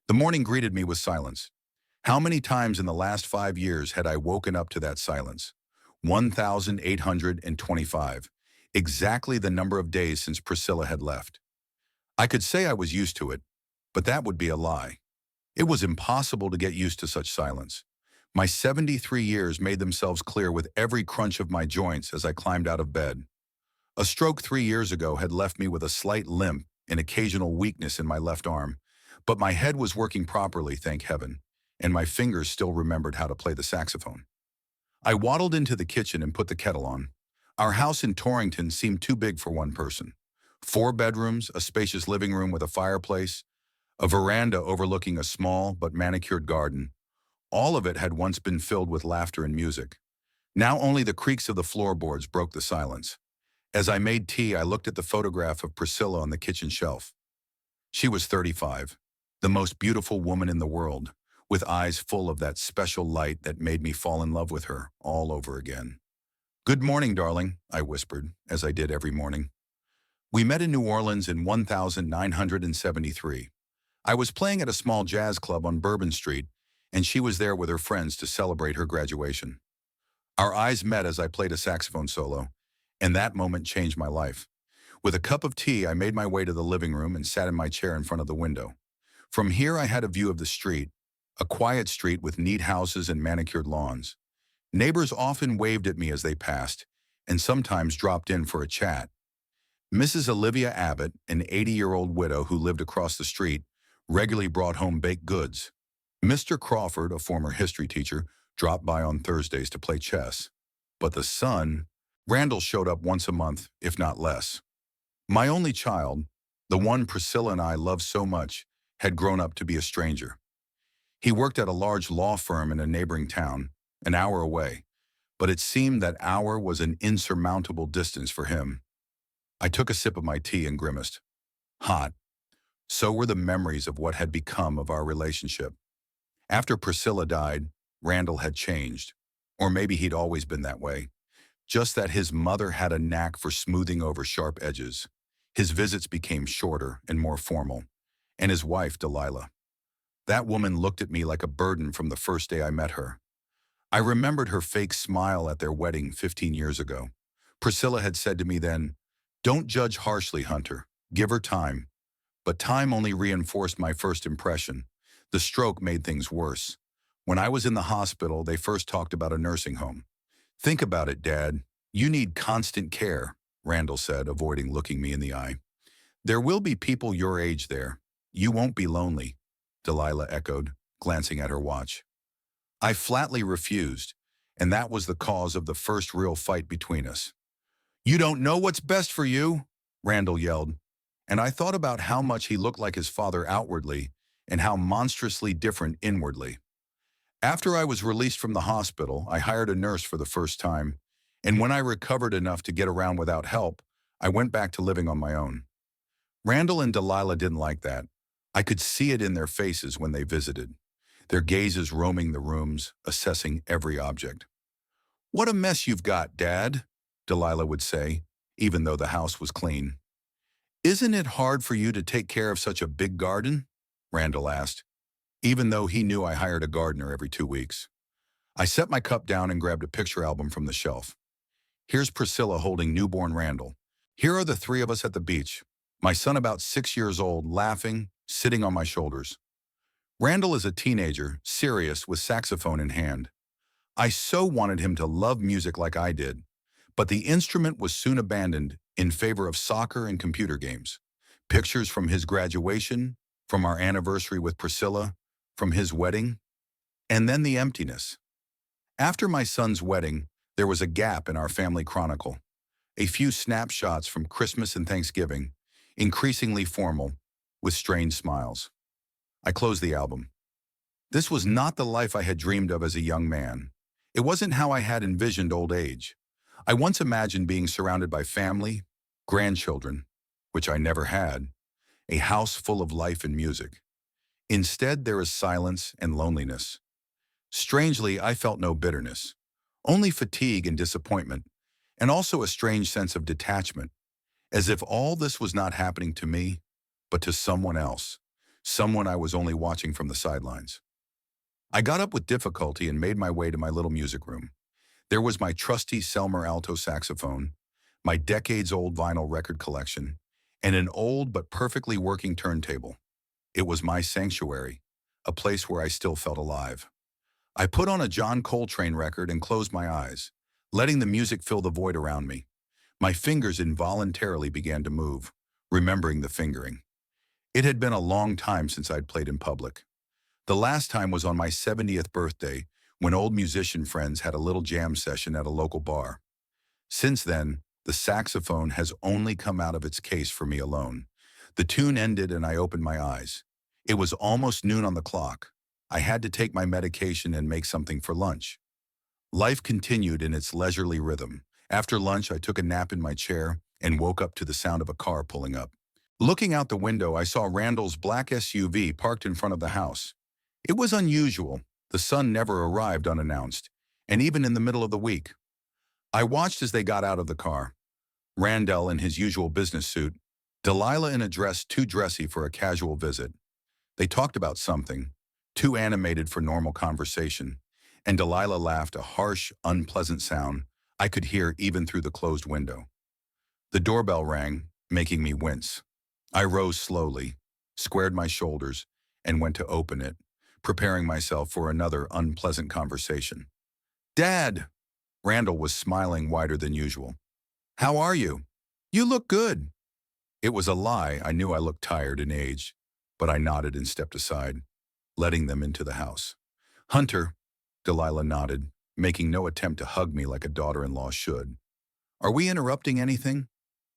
The morning greeted me with silence. How many times in the last 5 years had I woken up to that silence? 1,825. Exactly the number of days since Priscilla had left. I could say I was used to it, but that would be a lie. It was impossible to get used to such silence. My 73 years made themselves clear with every crunch of my joints as I climbed out of bed. A stroke 3 years ago had left me with a slight limp and occasional weakness in my left arm, but my head was working properly, thank heaven, and my fingers still remembered how to play the saxophone. I waddled into the kitchen and put the kettle on. Our house in Torrington seemed too big for one person. 4 bedrooms, a spacious living room with a fireplace, a veranda overlooking a small but manicured garden. All of it had once been filled with laughter and music. Now only the creaks of the floorboards broke the silence. As I made tea, I looked at the photograph of Priscilla on the kitchen shelf. She was 35, the most beautiful woman in the world, with eyes full of that special light that made me fall in love with her all over again. "Good morning, darling," I whispered, as I did every morning. We met in New Orleans in 1973. I was playing at a small jazz club on Bourbon Street, and she was there with her friends to celebrate her graduation. Our eyes met as I played a saxophone solo, and that moment changed my life. With a cup of tea, I made my way to the living room and sat in my chair in front of the window. From here, I had a view of the street, a quiet street with neat houses and manicured lawns. Neighbors often waved at me as they passed, and sometimes dropped in for a chat. Mrs. Olivia Abbott, an 80-year-old widow who lived across the street, regularly brought home baked goods. Mr. Crawford, a former history teacher, dropped by on Thursdays to play chess. But the son, Randall, showed up once a month, if not less. My only child, the one Priscilla and I loved so much, had grown up to be a stranger. He worked at a large law firm in a neighboring town, an hour away, but it seemed that hour was an insurmountable distance for him. I took a sip of my tea and grimaced. Hot. So were the memories of what had become of our relationship. After Priscilla died, Randall had changed. Or maybe he'd always been that way. Just that his mother had a knack for smoothing over sharp edges. His visits became shorter and more formal. And his wife, Delilah. That woman looked at me like a burden from the first day I met her. I remembered her fake smile at their wedding 15 years ago. Priscilla had said to me then, "Don't judge harshly, Hunter. Give her time." But time only reinforced my first impression. The stroke made things worse. When I was in the hospital, they first talked about a nursing home. "Think about it, Dad. You need constant care," Randall said, avoiding looking me in the eye. "There will be people your age there. You won't be lonely," Delilah echoed, glancing at her watch. I flatly refused, and that was the cause of the first real fight between us. "You don't know what's best for you," Randall yelled, and I thought about how much he looked like his father outwardly and how monstrously different inwardly. After I was released from the hospital, I hired a nurse for the first time, and when I recovered enough to get around without help, I went back to living on my own. Randall and Delilah didn't like that. I could see it in their faces when they visited, their gazes roaming the rooms, assessing every object. "What a mess you've got, Dad," Delilah would say, even though the house was clean. "Isn't it hard for you to take care of such a big garden?" Randall asked, even though he knew I hired a gardener every 2 weeks. I set my cup down and grabbed a picture album from the shelf. Here's Priscilla holding newborn Randall. Here are the three of us at the beach. My son about 6 years old, laughing, sitting on my shoulders. Randall is a teenager, serious, with saxophone in hand. I so wanted him to love music like I did, but the instrument was soon abandoned in favor of soccer and computer games. Pictures from his graduation, from our anniversary with Priscilla, from his wedding, and then the emptiness. After my son's wedding, there was a gap in our family chronicle. A few snapshots from Christmas and Thanksgiving, increasingly formal, with strange smiles. I closed the album. This was not the life I had dreamed of as a young man. It wasn't how I had envisioned old age. I once imagined being surrounded by family, grandchildren, which I never had, a house full of life and music. Instead, there is silence and loneliness. Strangely, I felt no bitterness, only fatigue and disappointment, and also a strange sense of detachment, as if all this was not happening to me, but to someone else, someone I was only watching from the sidelines. I got up with difficulty and made my way to my little music room. There was my trusty Selmer alto saxophone, my decades-old vinyl record collection, and an old but perfectly working turntable. It was my sanctuary, a place where I still felt alive. I put on a John Coltrane record and closed my eyes, letting the music fill the void around me. My fingers involuntarily began to move, remembering the fingering. It had been a long time since I'd played in public. The last time was on my 70th birthday, when old musician friends had a little jam session at a local bar. Since then, the saxophone has only come out of its case for me alone. The tune ended and I opened my eyes. It was almost noon on the clock. I had to take my medication and make something for lunch. Life continued in its leisurely rhythm. After lunch, I took a nap in my chair and woke up to the sound of a car pulling up. Looking out the window, I saw Randall's black SUV parked in front of the house. It was unusual. The son never arrived unannounced, and even in the middle of the week. I watched as they got out of the car. Randall in his usual business suit, Delilah in a dress too dressy for a casual visit. They talked about something, too animated for normal conversation, and Delilah laughed a harsh, unpleasant sound I could hear even through the closed window. The doorbell rang, making me wince. I rose slowly, squared my shoulders, and went to open it, preparing myself for another unpleasant conversation. "Dad!" Randall was smiling wider than usual. "How are you? You look good." It was a lie. I knew I looked tired and aged, but I nodded and stepped aside, letting them into the house. "Hunter," Delilah nodded, making no attempt to hug me like a daughter-in-law should. "Are we interrupting anything?"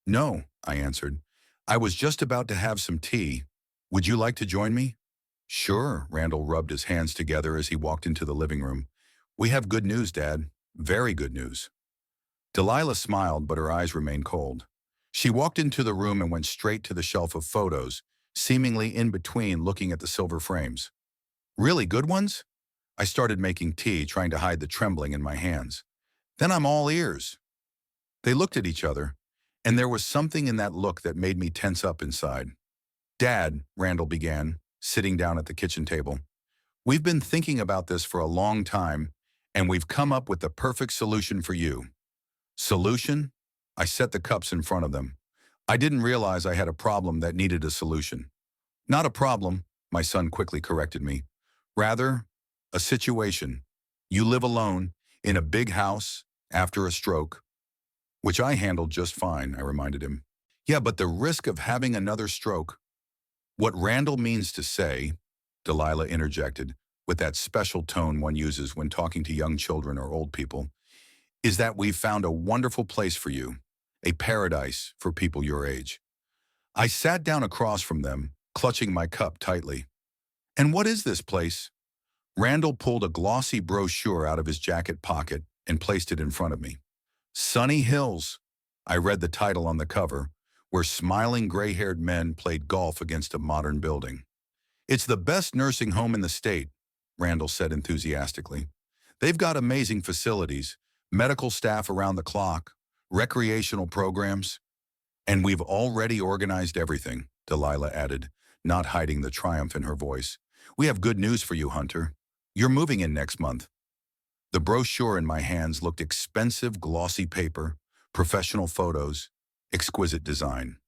"No," I answered. "I was just about to have some tea. Would you like to join me?" "Sure," Randall rubbed his hands together as he walked into the living room. "We have good news, Dad. Very good news." Delilah smiled, but her eyes remained cold. She walked into the room and went straight to the shelf of photos, seemingly in between looking at the silver frames. "Really good ones?" I started making tea, trying to hide the trembling in my hands. "Then I'm all ears." They looked at each other, and there was something in that look that made me tense up inside. "Dad," Randall began, sitting down at the kitchen table, "we've been thinking about this for a long time, and we've come up with the perfect solution for you." "Solution?" I set the cups in front of them. I didn't realize I had a problem that needed a solution. "Not a problem," my son quickly corrected me. "Rather, a situation. You live alone, in a big house, after a stroke." "Which I handled just fine," I reminded him. "Yeah, but the risk of having another stroke." "What Randall means to say," Delilah interjected, with that special tone one uses when talking to young children or old people, "is that we've found a wonderful place for you, a paradise for people your age." I sat down across from them, clutching my cup tightly. "And what is this place?" Randall pulled a glossy brochure out of his jacket pocket and placed it in front of me. "Sunny Hills." I read the title on the cover, where smiling gray-haired men played golf against a modern building. "It's the best nursing home in the state," Randall said enthusiastically. "They've got amazing facilities, medical staff around the clock, recreational programs. And we've already organized everything," Delilah added, not hiding the triumph in her voice. "We have good news for you, Hunter. You're moving in next month." The brochure in my hands looked expensive, glossy paper, professional photos, exquisite design.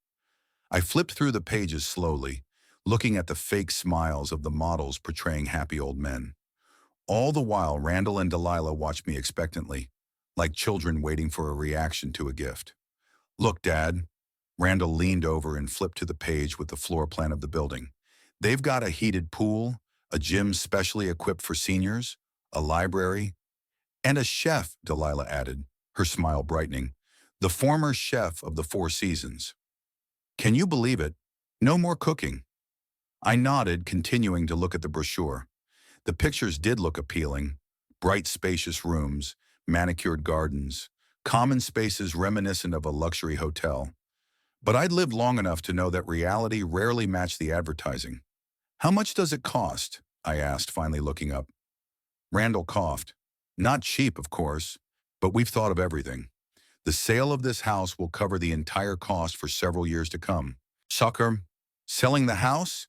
I flipped through the pages slowly, looking at the fake smiles of the models portraying happy old men. All the while, Randall and Delilah watched me expectantly, like children waiting for a reaction to a gift. "Look, Dad." Randall leaned over and flipped to the page with the floor plan of the building. "They've got a heated pool, a gym specially equipped for seniors, a library, and a chef," Delilah added, her smile brightening. "The former chef of the Four Seasons. Can you believe it? No more cooking." I nodded, continuing to look at the brochure. The pictures did look appealing. Bright, spacious rooms, manicured gardens, common spaces reminiscent of a luxury hotel. But I'd lived long enough to know that reality rarely matched the advertising. "How much does it cost?" I asked, finally looking up. Randall coughed. "Not cheap, of course, but we've thought of everything. The sale of this house will cover the entire cost for several years to come." "Sucker, selling the house?"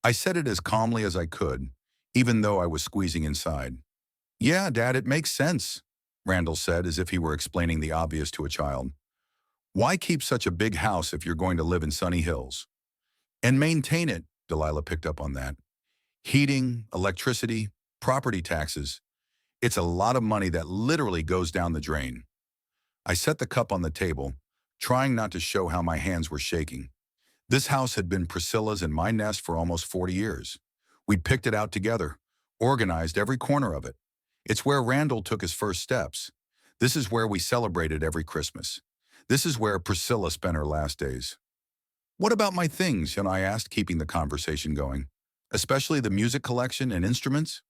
I said it as calmly as I could, even though I was squeezing inside. Yeah, Dad, it makes sense, Randall said as if he were explaining the obvious to a child. Why keep such a big house if you're going to live in Sunny Hills? And maintain it, Delilah picked up on that. Heating, electricity, property taxes. It's a lot of money that literally goes down the drain. I set the cup on the table, trying not to show how my hands were shaking. This house had been Priscilla's and my nest for almost 40 years. We'd picked it out together, organized every corner of it. It's where Randall took his first steps. This is where we celebrated every Christmas. This is where Priscilla spent her last days. What about my things? I asked, keeping the conversation going. Especially the music collection and instruments?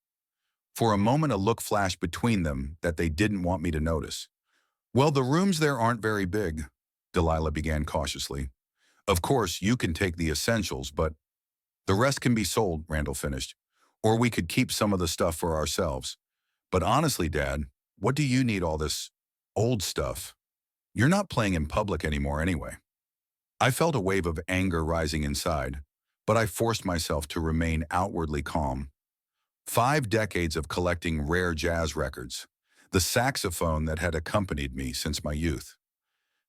For a moment, a look flashed between them that they didn't want me to notice. Well, the rooms there aren't very big, Delilah began cautiously. Of course, you can take the essentials, but the rest can be sold, Randall finished. Or we could keep some of the stuff for ourselves. But honestly, Dad, what do you need all this old stuff? You're not playing in public anymore anyway. I felt a wave of anger rising inside, but I forced myself to remain outwardly calm. 5 decades of collecting rare jazz records, the saxophone that had accompanied me since my youth.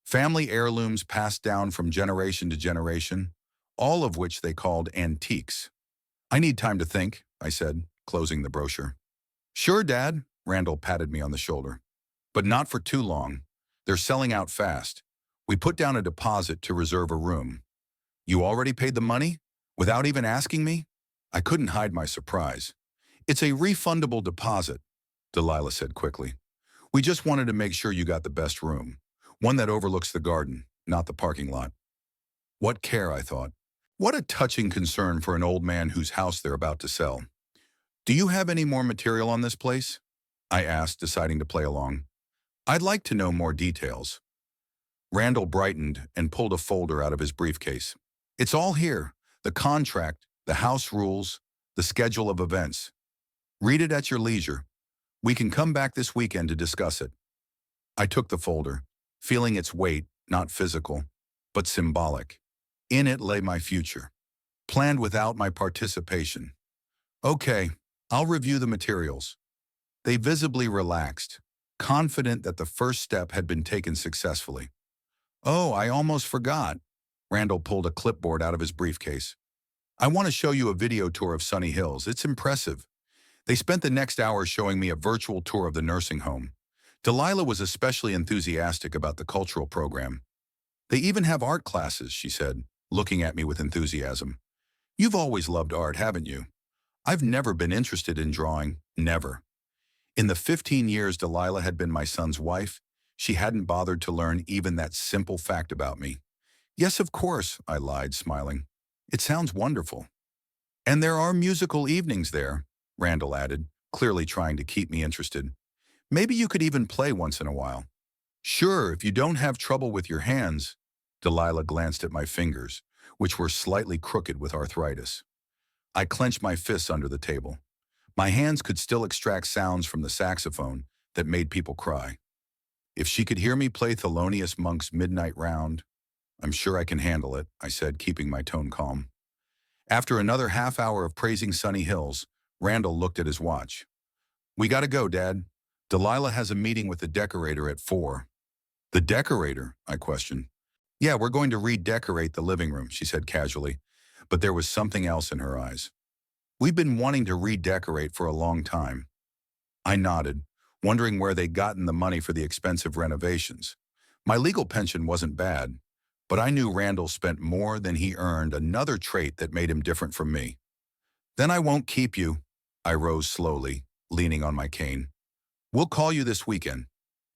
Family heirlooms passed down from generation to generation, all of which they called antiques. I need time to think, I said, closing the brochure. Sure, Dad, Randall patted me on the shoulder. But not for too long. They're selling out fast. We put down a deposit to reserve a room. You already paid the money? Without even asking me? I couldn't hide my surprise. It's a refundable deposit, Delilah said quickly. We just wanted to make sure you got the best room. One that overlooks the garden, not the parking lot. What care, I thought. What a touching concern for an old man whose house they're about to sell. Do you have any more material on this place? I asked, deciding to play along. I'd like to know more details. Randall brightened and pulled a folder out of his briefcase. It's all here. The contract, the house rules, the schedule of events. Read it at your leisure. We can come back this weekend to discuss it. I took the folder, feeling its weight, not physical, but symbolic. In it lay my future, planned without my participation. Okay, I'll review the materials. They visibly relaxed, confident that the first step had been taken successfully. Oh, I almost forgot. Randall pulled a clipboard out of his briefcase. I want to show you a video tour of Sunny Hills. It's impressive. They spent the next hour showing me a virtual tour of the nursing home. Delilah was especially enthusiastic about the cultural program. They even have art classes, she said, looking at me with enthusiasm. You've always loved art, haven't you? I've never been interested in drawing, never. In the 15 years Delilah had been my son's wife, she hadn't bothered to learn even that simple fact about me. Yes, of course, I lied, smiling. It sounds wonderful. And there are musical evenings there, Randall added, clearly trying to keep me interested. Maybe you could even play once in a while. Sure, if you don't have trouble with your hands. Delilah glanced at my fingers, which were slightly crooked with arthritis. I clenched my fists under the table. My hands could still extract sounds from the saxophone that made people cry. If she could hear me play Thelonious Monk's Midnight Round, I'm sure I can handle it, I said, keeping my tone calm. After another half hour of praising Sunny Hills, Randall looked at his watch. We gotta go, Dad. Delilah has a meeting with the decorator at 4. The decorator? I questioned. Yeah, we're going to redecorate the living room, she said casually, but there was something else in her eyes. We've been wanting to redecorate for a long time. I nodded, wondering where they'd gotten the money for the expensive renovations. My legal pension wasn't bad, but I knew Randall spent more than he earned, another trait that made him different from me. Then I won't keep you. I rose slowly, leaning on my cane. We'll call you this weekend.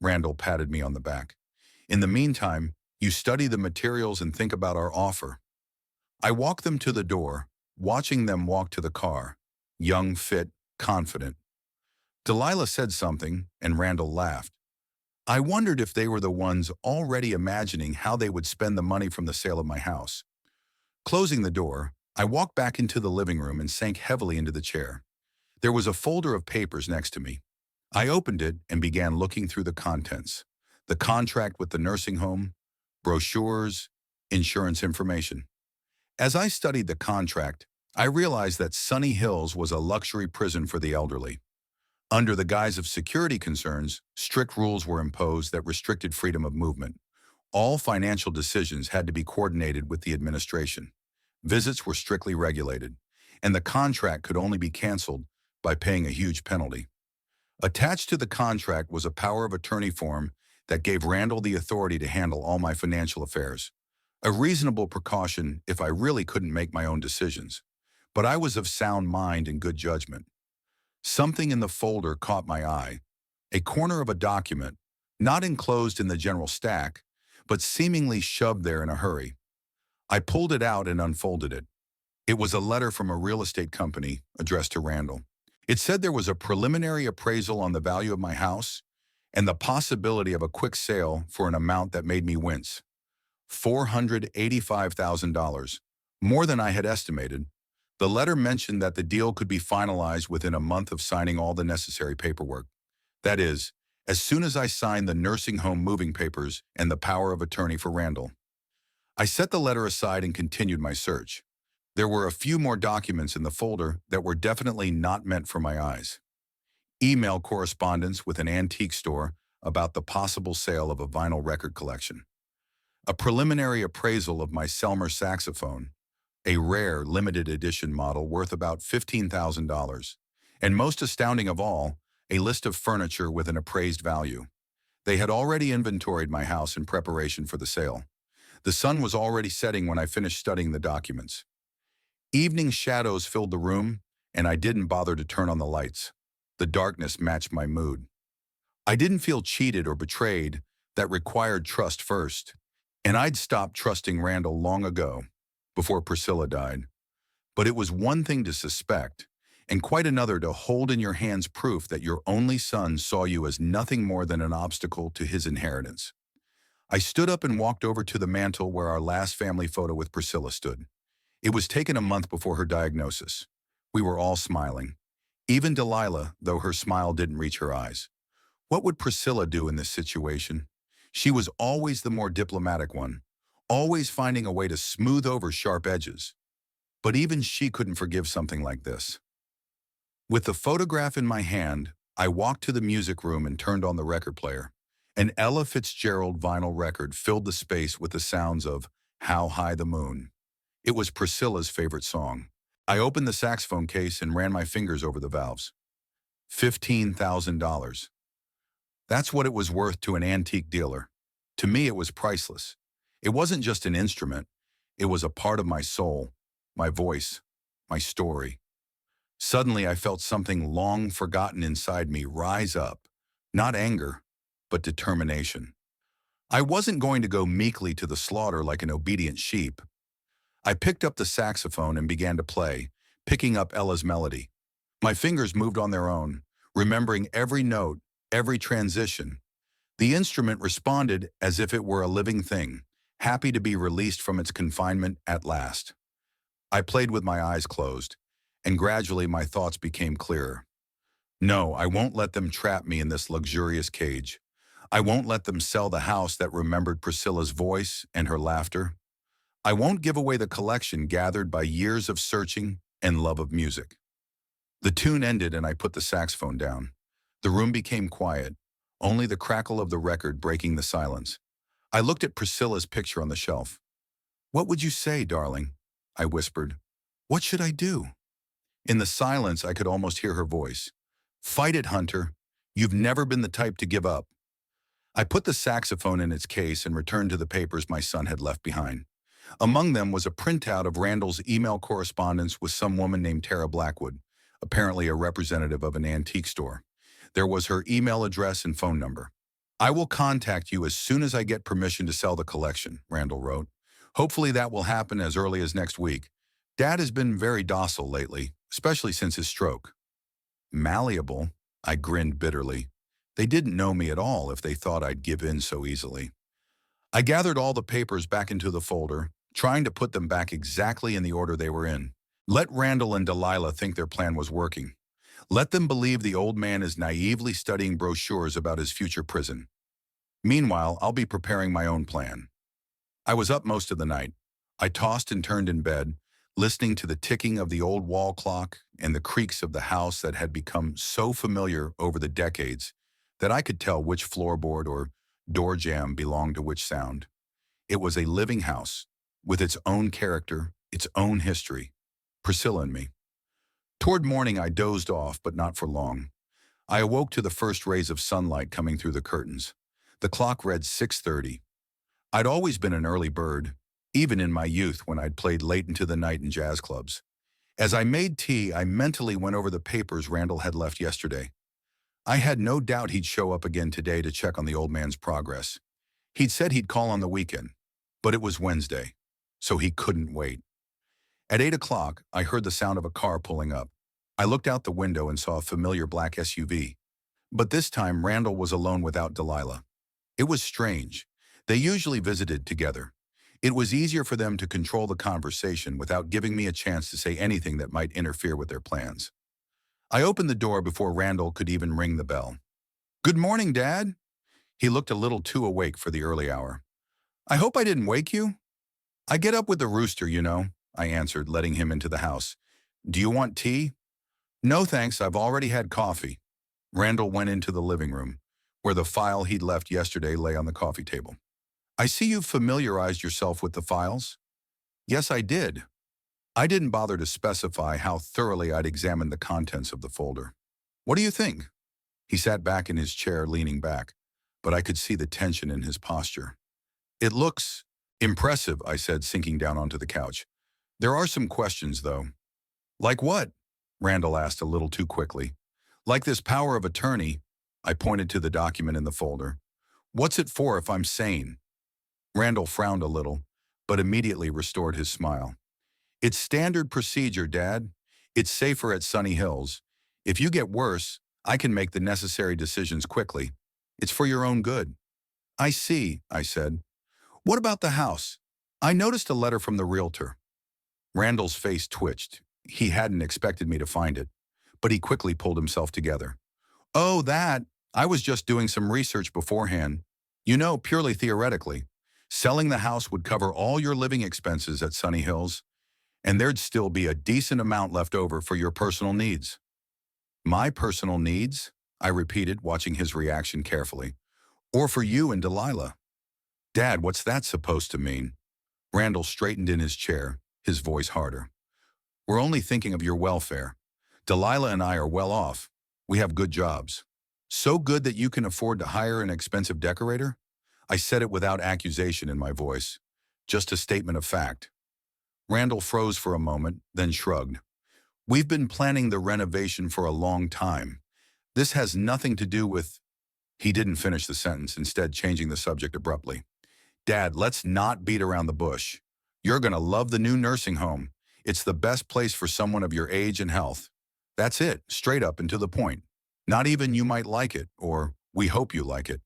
Randall patted me on the back. In the meantime, you study the materials and think about our offer. I walked them to the door, watching them walk to the car, young, fit, confident. Delilah said something, and Randall laughed. I wondered if they were the ones already imagining how they would spend the money from the sale of my house. Closing the door, I walked back into the living room and sank heavily into the chair. There was a folder of papers next to me. I opened it and began looking through the contents. The contract with the nursing home, brochures, insurance information. As I studied the contract, I realized that Sunny Hills was a luxury prison for the elderly. Under the guise of security concerns, strict rules were imposed that restricted freedom of movement. All financial decisions had to be coordinated with the administration. Visits were strictly regulated, and the contract could only be canceled by paying a huge penalty. Attached to the contract was a power of attorney form that gave Randall the authority to handle all my financial affairs. A reasonable precaution if I really couldn't make my own decisions. But I was of sound mind and good judgment. Something in the folder caught my eye. A corner of a document, not enclosed in the general stack, but seemingly shoved there in a hurry. I pulled it out and unfolded it. It was a letter from a real estate company addressed to Randall. It said there was a preliminary appraisal on the value of my house and the possibility of a quick sale for an amount that made me wince. $485,000, more than I had estimated. The letter mentioned that the deal could be finalized within a month of signing all the necessary paperwork. That is, as soon as I signed the nursing home moving papers and the power of attorney for Randall. I set the letter aside and continued my search. There were a few more documents in the folder that were definitely not meant for my eyes. Email correspondence with an antique store about the possible sale of a vinyl record collection. A preliminary appraisal of my Selmer saxophone, a rare limited edition model worth about $15,000. And most astounding of all, a list of furniture with an appraised value. They had already inventoried my house in preparation for the sale. The sun was already setting when I finished studying the documents. Evening shadows filled the room, and I didn't bother to turn on the lights. The darkness matched my mood. I didn't feel cheated or betrayed. That required trust first. And I'd stopped trusting Randall long ago, before Priscilla died. But it was one thing to suspect, and quite another to hold in your hands proof that your only son saw you as nothing more than an obstacle to his inheritance. I stood up and walked over to the mantel where our last family photo with Priscilla stood. It was taken a month before her diagnosis. We were all smiling. Even Delilah, though her smile didn't reach her eyes. What would Priscilla do in this situation? She was always the more diplomatic one, always finding a way to smooth over sharp edges. But even she couldn't forgive something like this. With the photograph in my hand, I walked to the music room and turned on the record player. An Ella Fitzgerald vinyl record filled the space with the sounds of How High the Moon. It was Priscilla's favorite song. I opened the saxophone case and ran my fingers over the valves. $15,000. That's what it was worth to an antique dealer. To me, it was priceless. It wasn't just an instrument. It was a part of my soul, my voice, my story. Suddenly, I felt something long forgotten inside me rise up. Not anger, but determination. I wasn't going to go meekly to the slaughter like an obedient sheep. I picked up the saxophone and began to play, picking up Ella's melody. My fingers moved on their own, remembering every note, every transition. The instrument responded as if it were a living thing, happy to be released from its confinement at last. I played with my eyes closed, and gradually my thoughts became clearer. No, I won't let them trap me in this luxurious cage. I won't let them sell the house that remembered Priscilla's voice and her laughter. I won't give away the collection gathered by years of searching and love of music. The tune ended and I put the saxophone down. The room became quiet, only the crackle of the record breaking the silence. I looked at Priscilla's picture on the shelf. "What would you say, darling?" I whispered. "What should I do?" In the silence, I could almost hear her voice. "Fight it, Hunter. You've never been the type to give up." I put the saxophone in its case and returned to the papers my son had left behind. Among them was a printout of Randall's email correspondence with some woman named Tara Blackwood, apparently a representative of an antique store. There was her email address and phone number. "I will contact you as soon as I get permission to sell the collection," Randall wrote. "Hopefully that will happen as early as next week. Dad has been very docile lately, especially since his stroke." Malleable, I grinned bitterly. They didn't know me at all if they thought I'd give in so easily. I gathered all the papers back into the folder, trying to put them back exactly in the order they were in. Let Randall and Delilah think their plan was working. Let them believe the old man is naively studying brochures about his future prison. Meanwhile, I'll be preparing my own plan. I was up most of the night. I tossed and turned in bed, listening to the ticking of the old wall clock and the creaks of the house that had become so familiar over the decades that I could tell which floorboard or door jamb belonged to which sound. It was a living house with its own character, its own history. Priscilla and me. Toward morning, I dozed off, but not for long. I awoke to the first rays of sunlight coming through the curtains. The clock read 6:30. I'd always been an early bird, even in my youth when I'd played late into the night in jazz clubs. As I made tea, I mentally went over the papers Randall had left yesterday. I had no doubt he'd show up again today to check on the old man's progress. He'd said he'd call on the weekend, but it was Wednesday, so he couldn't wait. At 8 o'clock, I heard the sound of a car pulling up. I looked out the window and saw a familiar black SUV. But this time, Randall was alone without Delilah. It was strange. They usually visited together. It was easier for them to control the conversation without giving me a chance to say anything that might interfere with their plans. I opened the door before Randall could even ring the bell. "Good morning, Dad." He looked a little too awake for the early hour. "I hope I didn't wake you." "I get up with the rooster, you know," I answered, letting him into the house. "Do you want tea?" "No, thanks. I've already had coffee." Randall went into the living room, where the file he'd left yesterday lay on the coffee table. "I see you've familiarized yourself with the files." "Yes, I did." I didn't bother to specify how thoroughly I'd examined the contents of the folder. "What do you think?" He sat back in his chair, leaning back, but I could see the tension in his posture. "It looks impressive," I said, sinking down onto the couch. "There are some questions, though." "Like what?" Randall asked a little too quickly. "Like this power of attorney." I pointed to the document in the folder. "What's it for if I'm sane?" Randall frowned a little, but immediately restored his smile. "It's standard procedure, Dad. It's safer at Sunny Hills. If you get worse, I can make the necessary decisions quickly. It's for your own good." "I see," I said. "What about the house? I noticed a letter from the realtor." Randall's face twitched. He hadn't expected me to find it, but he quickly pulled himself together. "Oh, that. I was just doing some research beforehand. You know, purely theoretically. Selling the house would cover all your living expenses at Sunny Hills, and there'd still be a decent amount left over for your personal needs." "My personal needs?" I repeated, watching his reaction carefully. "Or for you and Delilah?" "Dad, what's that supposed to mean?" Randall straightened in his chair, his voice harder. "We're only thinking of your welfare. Delilah and I are well off. We have good jobs. So good that you can afford to hire an expensive decorator?" I said it without accusation in my voice, just a statement of fact. Randall froze for a moment, then shrugged. "We've been planning the renovation for a long time. This has nothing to do with—" He didn't finish the sentence, instead changing the subject abruptly. "Dad, let's not beat around the bush. You're going to love the new nursing home. It's the best place for someone of your age and health. That's it, straight up and to the point. Not even you might like it, or we hope you like it."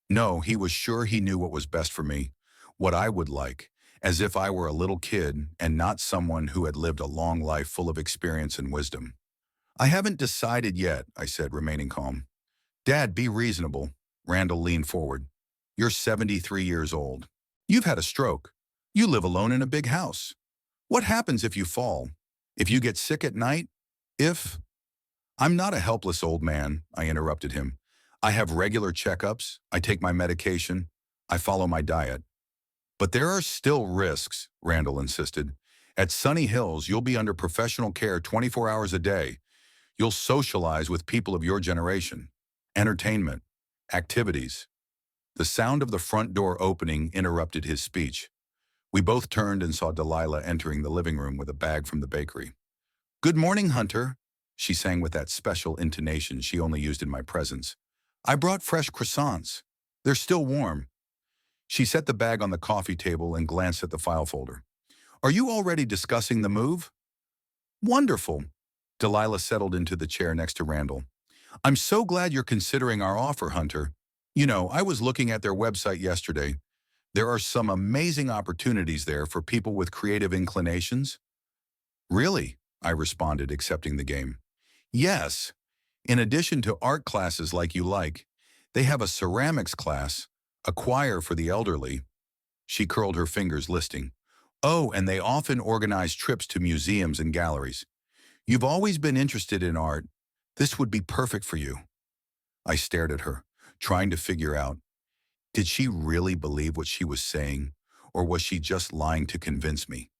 No, he was sure he knew what was best for me, what I would like, as if I were a little kid and not someone who had lived a long life full of experience and wisdom. "I haven't decided yet," I said, remaining calm. "Dad, be reasonable." Randall leaned forward. "You're 73 years old. You've had a stroke. You live alone in a big house. What happens if you fall? If you get sick at night? If—" "I'm not a helpless old man," I interrupted him. "I have regular checkups, I take my medication, I follow my diet." "But there are still risks," Randall insisted. "At Sunny Hills, you'll be under professional care 24 hours a day. You'll socialize with people of your generation. Entertainment. Activities." The sound of the front door opening interrupted his speech. We both turned and saw Delilah entering the living room with a bag from the bakery. "Good morning, Hunter," she sang with that special intonation she only used in my presence. "I brought fresh croissants. They're still warm." She set the bag on the coffee table and glanced at the file folder. "Are you already discussing the move?" "Wonderful." Delilah settled into the chair next to Randall. "I'm so glad you're considering our offer, Hunter. You know, I was looking at their website yesterday. There are some amazing opportunities there for people with creative inclinations." "Really?" I responded, accepting the game. "Yes. In addition to art classes like you like, they have a ceramics class, a choir for the elderly." She curled her fingers, listing Oh, and they often organize trips to museums and galleries. You've always been interested in art. This would be perfect for you. I stared at her, trying to figure out, did she really believe what she was saying, or was she just lying to convince me?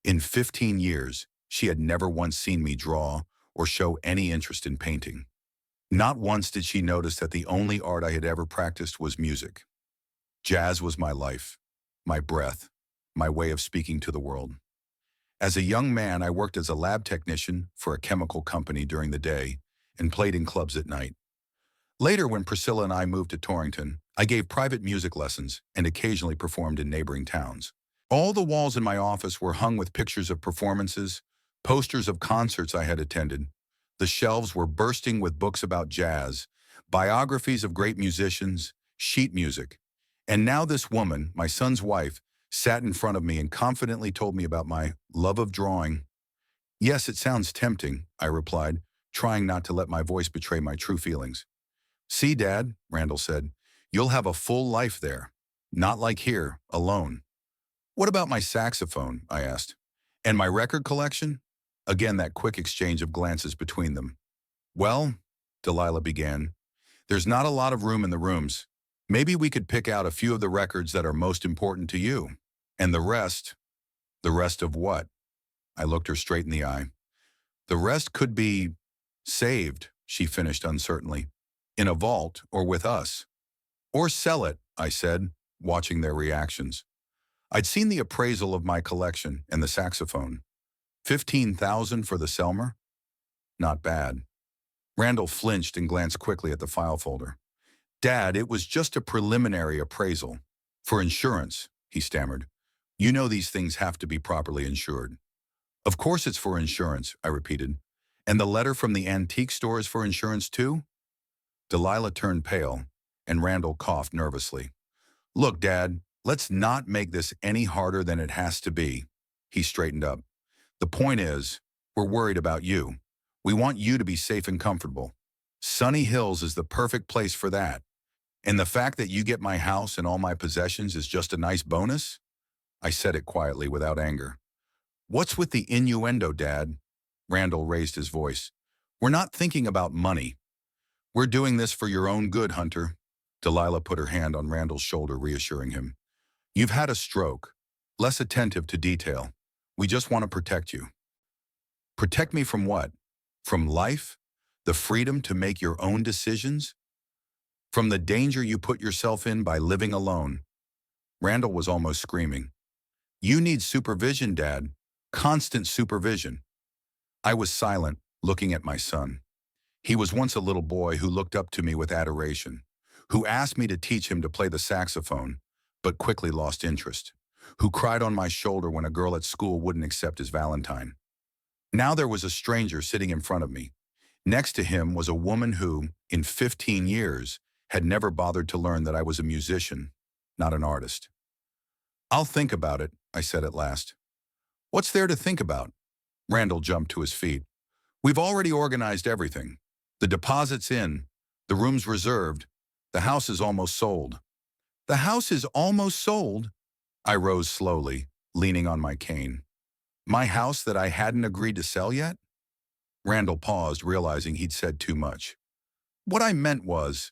In 15 years, she had never once seen me draw or show any interest in painting. Not once did she notice that the only art I had ever practiced was music. Jazz was my life, my breath, my way of speaking to the world. As a young man, I worked as a lab technician for a chemical company during the day and played in clubs at night. Later, when Priscilla and I moved to Torrington, I gave private music lessons and occasionally performed in neighboring towns. All the walls in my office were hung with pictures of performances, posters of concerts I had attended. The shelves were bursting with books about jazz, biographies of great musicians, sheet music. And now this woman, my son's wife, sat in front of me and confidently told me about my love of drawing. Yes, it sounds tempting, I replied, trying not to let my voice betray my true feelings. See, Dad, Randall said, you'll have a full life there. Not like here, alone. What about my saxophone? I asked. And my record collection? Again, that quick exchange of glances between them. Well, Delilah began, there's not a lot of room in the rooms. Maybe we could pick out a few of the records that are most important to you. And the rest of what? I looked her straight in the eye. The rest could be saved, she finished uncertainly, in a vault or with us. Or sell it, I said, watching their reactions. I'd seen the appraisal of my collection and the saxophone. $15,000 for the Selmer? Not bad. Randall flinched and glanced quickly at the file folder. Dad, it was just a preliminary appraisal. For insurance, he stammered. You know these things have to be properly insured. Of course it's for insurance, I repeated. And the letter from the antique store is for insurance too? Delilah turned pale, and Randall coughed nervously. Look, Dad, let's not make this any harder than it has to be. He straightened up. The point is, we're worried about you. We want you to be safe and comfortable. Sunny Hills is the perfect place for that. And the fact that you get my house and all my possessions is just a nice bonus? I said it quietly without anger. What's with the innuendo, Dad? Randall raised his voice. We're not thinking about money. We're doing this for your own good, Hunter. Delilah put her hand on Randall's shoulder, reassuring him. You've had a stroke. Less attentive to detail. We just want to protect you. Protect me from what? From life? The freedom to make your own decisions? From the danger you put yourself in by living alone? Randall was almost screaming. You need supervision, Dad. Constant supervision. I was silent, looking at my son. He was once a little boy who looked up to me with adoration, who asked me to teach him to play the saxophone, but quickly lost interest, who cried on my shoulder when a girl at school wouldn't accept his Valentine. Now there was a stranger sitting in front of me. Next to him was a woman who, in 15 years, had never bothered to learn that I was a musician, not an artist. I'll think about it, I said at last. What's there to think about? Randall jumped to his feet. We've already organized everything. The deposit's in, the room's reserved, the house is almost sold. The house is almost sold? I rose slowly, leaning on my cane. My house that I hadn't agreed to sell yet? Randall paused, realizing he'd said too much. What I meant was,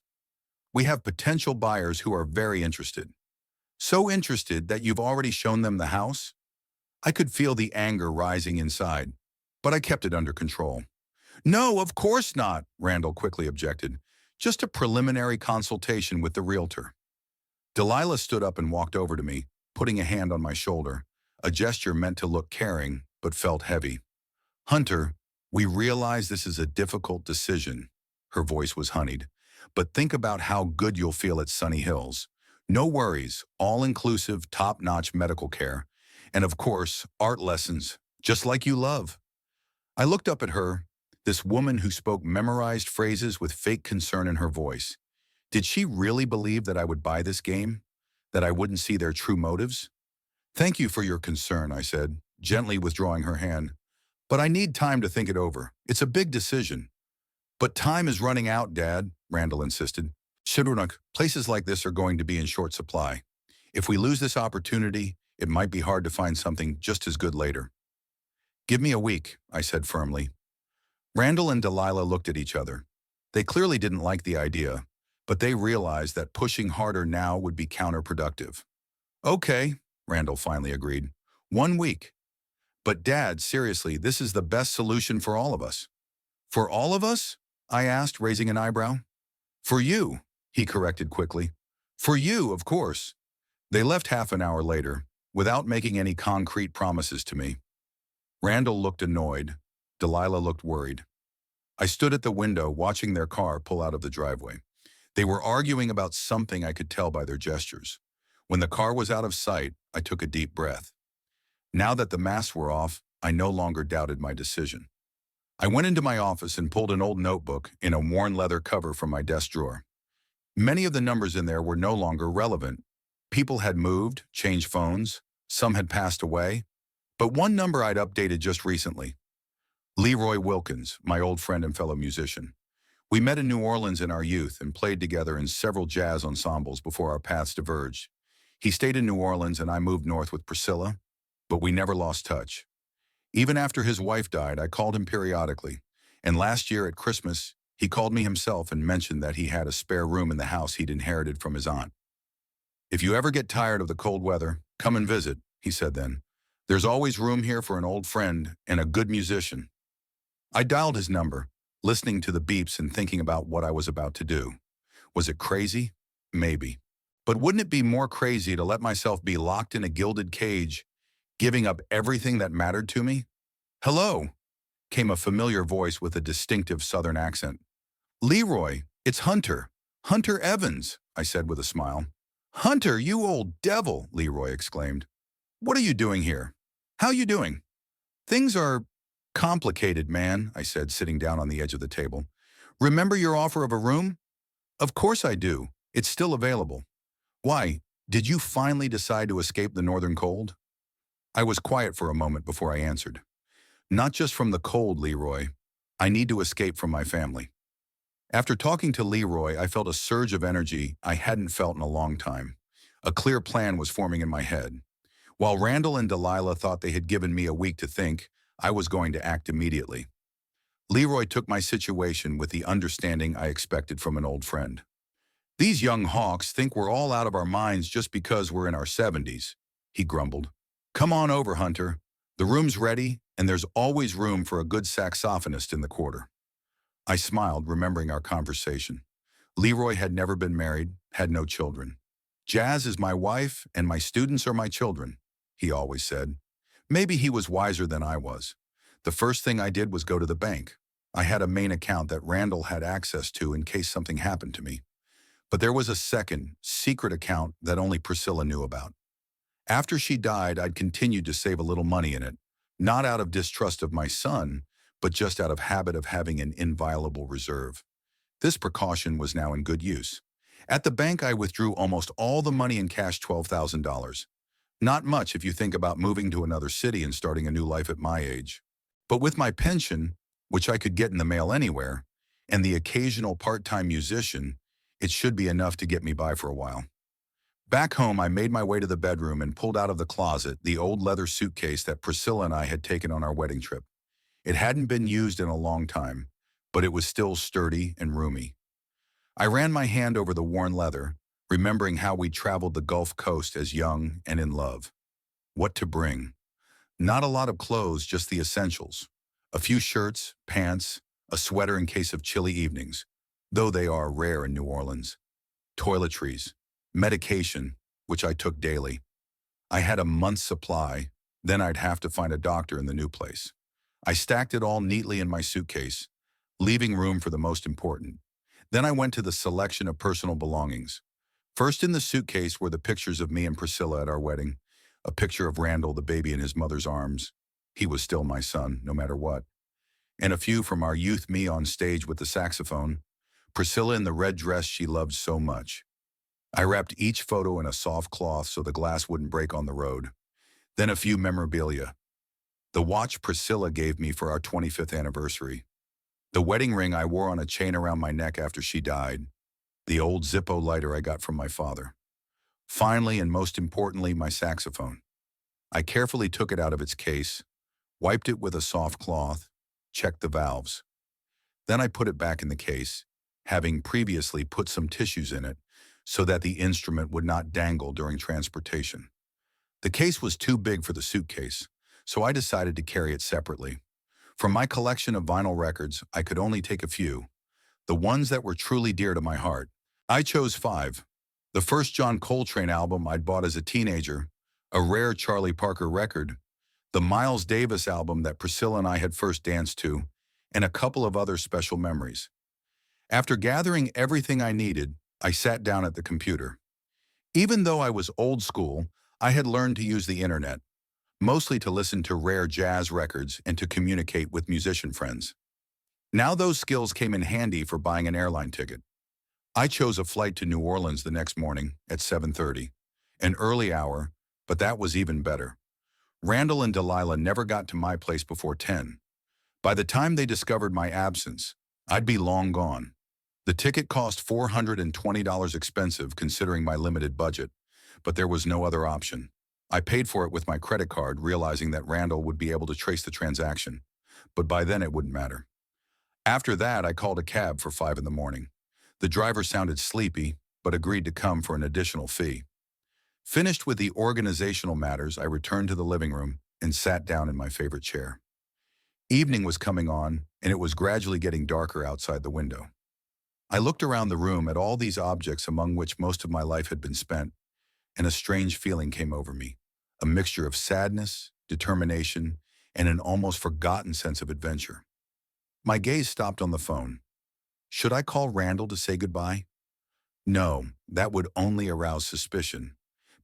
we have potential buyers who are very interested. So interested that you've already shown them the house? I could feel the anger rising inside, but I kept it under control. No, of course not, Randall quickly objected. Just a preliminary consultation with the realtor. Delilah stood up and walked over to me, putting a hand on my shoulder, a gesture meant to look caring, but felt heavy. Hunter, we realize this is a difficult decision. Her voice was honeyed. But think about how good you'll feel at Sunny Hills. No worries, all-inclusive, top-notch medical care. And of course, art lessons, just like you love. I looked up at her, this woman who spoke memorized phrases with fake concern in her voice. Did she really believe that I would buy this game? That I wouldn't see their true motives? Thank you for your concern, I said, gently withdrawing her hand. But I need time to think it over. It's a big decision. But time is running out, Dad, Randall insisted. Shidrunuk, places like this are going to be in short supply. If we lose this opportunity, It might be hard to find something just as good later. Give me a week, I said firmly. Randall and Delilah looked at each other. They clearly didn't like the idea, but they realized that pushing harder now would be counterproductive. Okay, Randall finally agreed. 1 week. But Dad, seriously, this is the best solution for all of us. For all of us? I asked, raising an eyebrow. For you, he corrected quickly. For you, of course. They left half an hour later, without making any concrete promises to me. Randall looked annoyed. Delilah looked worried. I stood at the window watching their car pull out of the driveway. They were arguing about something I could tell by their gestures. When the car was out of sight, I took a deep breath. Now that the masks were off, I no longer doubted my decision. I went into my office and pulled an old notebook in a worn leather cover from my desk drawer. Many of the numbers in there were no longer relevant. People had moved, changed phones, some had passed away, but one number I'd updated just recently. Leroy Wilkins, my old friend and fellow musician. We met in New Orleans in our youth and played together in several jazz ensembles before our paths diverged. He stayed in New Orleans and I moved north with Priscilla, but we never lost touch. Even after his wife died, I called him periodically, and last year at Christmas, he called me himself and mentioned that he had a spare room in the house he'd inherited from his aunt. If you ever get tired of the cold weather, come and visit, he said then. There's always room here for an old friend and a good musician. I dialed his number, listening to the beeps and thinking about what I was about to do. Was it crazy? Maybe. But wouldn't it be more crazy to let myself be locked in a gilded cage, giving up everything that mattered to me? Hello, came a familiar voice with a distinctive southern accent. Leroy, it's Hunter. Hunter Evans, I said with a smile. Hunter, you old devil, Leroy exclaimed. What are you doing here? How you doing? Things are complicated, man, I said, sitting down on the edge of the table. Remember your offer of a room? Of course I do. It's still available. Why, did you finally decide to escape the northern cold? I was quiet for a moment before I answered. Not just from the cold, Leroy. I need to escape from my family. After talking to Leroy, I felt a surge of energy I hadn't felt in a long time. A clear plan was forming in my head. While Randall and Delilah thought they had given me a week to think, I was going to act immediately. Leroy took my situation with the understanding I expected from an old friend. These young hawks think we're all out of our minds just because we're in our 70s, he grumbled. Come on over, Hunter. The room's ready, and there's always room for a good saxophonist in the quarter. I smiled, remembering our conversation. Leroy had never been married, had no children. Jazz is my wife, and my students are my children, he always said. Maybe he was wiser than I was. The first thing I did was go to the bank. I had a main account that Randall had access to in case something happened to me. But there was a second, secret account that only Priscilla knew about. After she died, I'd continued to save a little money in it, not out of distrust of my son, but just out of habit of having an inviolable reserve. This precaution was now in good use. At the bank, I withdrew almost all the money in cash, $12,000. Not much if you think about moving to another city and starting a new life at my age. But with my pension, which I could get in the mail anywhere, and the occasional part-time musician, it should be enough to get me by for a while. Back home, I made my way to the bedroom and pulled out of the closet the old leather suitcase that Priscilla and I had taken on our wedding trip. It hadn't been used in a long time, but it was still sturdy and roomy. I ran my hand over the worn leather, remembering how we traveled the Gulf Coast as young and in love. What to bring? Not a lot of clothes, just the essentials. A few shirts, pants, a sweater in case of chilly evenings, though they are rare in New Orleans. Toiletries, medication, which I took daily. I had a month's supply, then I'd have to find a doctor in the new place. I stacked it all neatly in my suitcase, leaving room for the most important. Then I went to the selection of personal belongings. First in the suitcase were the pictures of me and Priscilla at our wedding, a picture of Randall, the baby in his mother's arms. He was still my son, no matter what. And a few from our youth me on stage with the saxophone, Priscilla in the red dress she loved so much. I wrapped each photo in a soft cloth so the glass wouldn't break on the road. Then a few memorabilia. The watch Priscilla gave me for our 25th anniversary. The wedding ring I wore on a chain around my neck after she died. The old Zippo lighter I got from my father. Finally, and most importantly, my saxophone. I carefully took it out of its case, wiped it with a soft cloth, checked the valves. Then I put it back in the case, having previously put some tissues in it so that the instrument would not dangle during transportation. The case was too big for the suitcase, so I decided to carry it separately. From my collection of vinyl records, I could only take a few, the ones that were truly dear to my heart. I chose 5. The first John Coltrane album I'd bought as a teenager, a rare Charlie Parker record, the Miles Davis album that Priscilla and I had first danced to, and a couple of other special memories. After gathering everything I needed, I sat down at the computer. Even though I was old school, I had learned to use the internet, mostly to listen to rare jazz records and to communicate with musician friends. Now those skills came in handy for buying an airline ticket. I chose a flight to New Orleans the next morning at 7:30, an early hour, but that was even better. Randall and Delilah never got to my place before 10. By the time they discovered my absence, I'd be long gone. The ticket cost $420 expensive considering my limited budget, but there was no other option. I paid for it with my credit card, realizing that Randall would be able to trace the transaction, but by then it wouldn't matter. After that, I called a cab for 5 in the morning. The driver sounded sleepy, but agreed to come for an additional fee. Finished with the organizational matters, I returned to the living room and sat down in my favorite chair. Evening was coming on, and it was gradually getting darker outside the window. I looked around the room at all these objects among which most of my life had been spent, and a strange feeling came over me, a mixture of sadness, determination, and an almost forgotten sense of adventure. My gaze stopped on the phone. Should I call Randall to say goodbye? No, that would only arouse suspicion.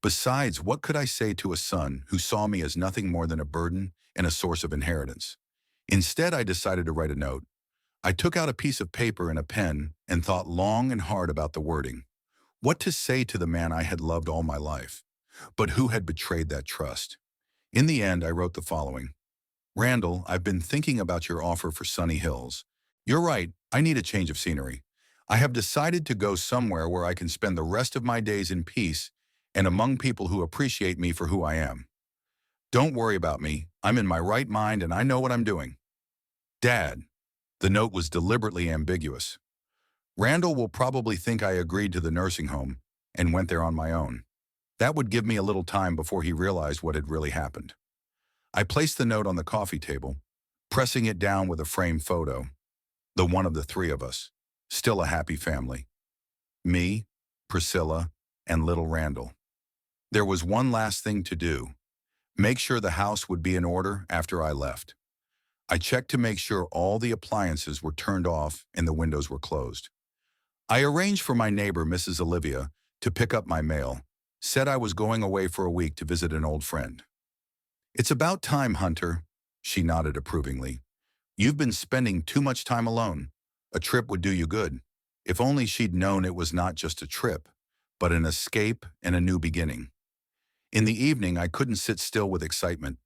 Besides, what could I say to a son who saw me as nothing more than a burden and a source of inheritance? Instead, I decided to write a note. I took out a piece of paper and a pen and thought long and hard about the wording. What to say to the man I had loved all my life, but who had betrayed that trust? In the end, I wrote the following. Randall, I've been thinking about your offer for Sunny Hills. You're right, I need a change of scenery. I have decided to go somewhere where I can spend the rest of my days in peace and among people who appreciate me for who I am. Don't worry about me. I'm in my right mind and I know what I'm doing. Dad. The note was deliberately ambiguous. Randall will probably think I agreed to the nursing home and went there on my own. That would give me a little time before he realized what had really happened. I placed the note on the coffee table, pressing it down with a framed photo. The one of the 3 of us, still a happy family. Me, Priscilla, and little Randall. There was one last thing to do. Make sure the house would be in order after I left. I checked to make sure all the appliances were turned off and the windows were closed. I arranged for my neighbor, Mrs. Olivia, to pick up my mail, said I was going away for a week to visit an old friend. It's about time, Hunter, she nodded approvingly. You've been spending too much time alone. A trip would do you good. If only she'd known it was not just a trip, but an escape and a new beginning. In the evening, I couldn't sit still with excitement.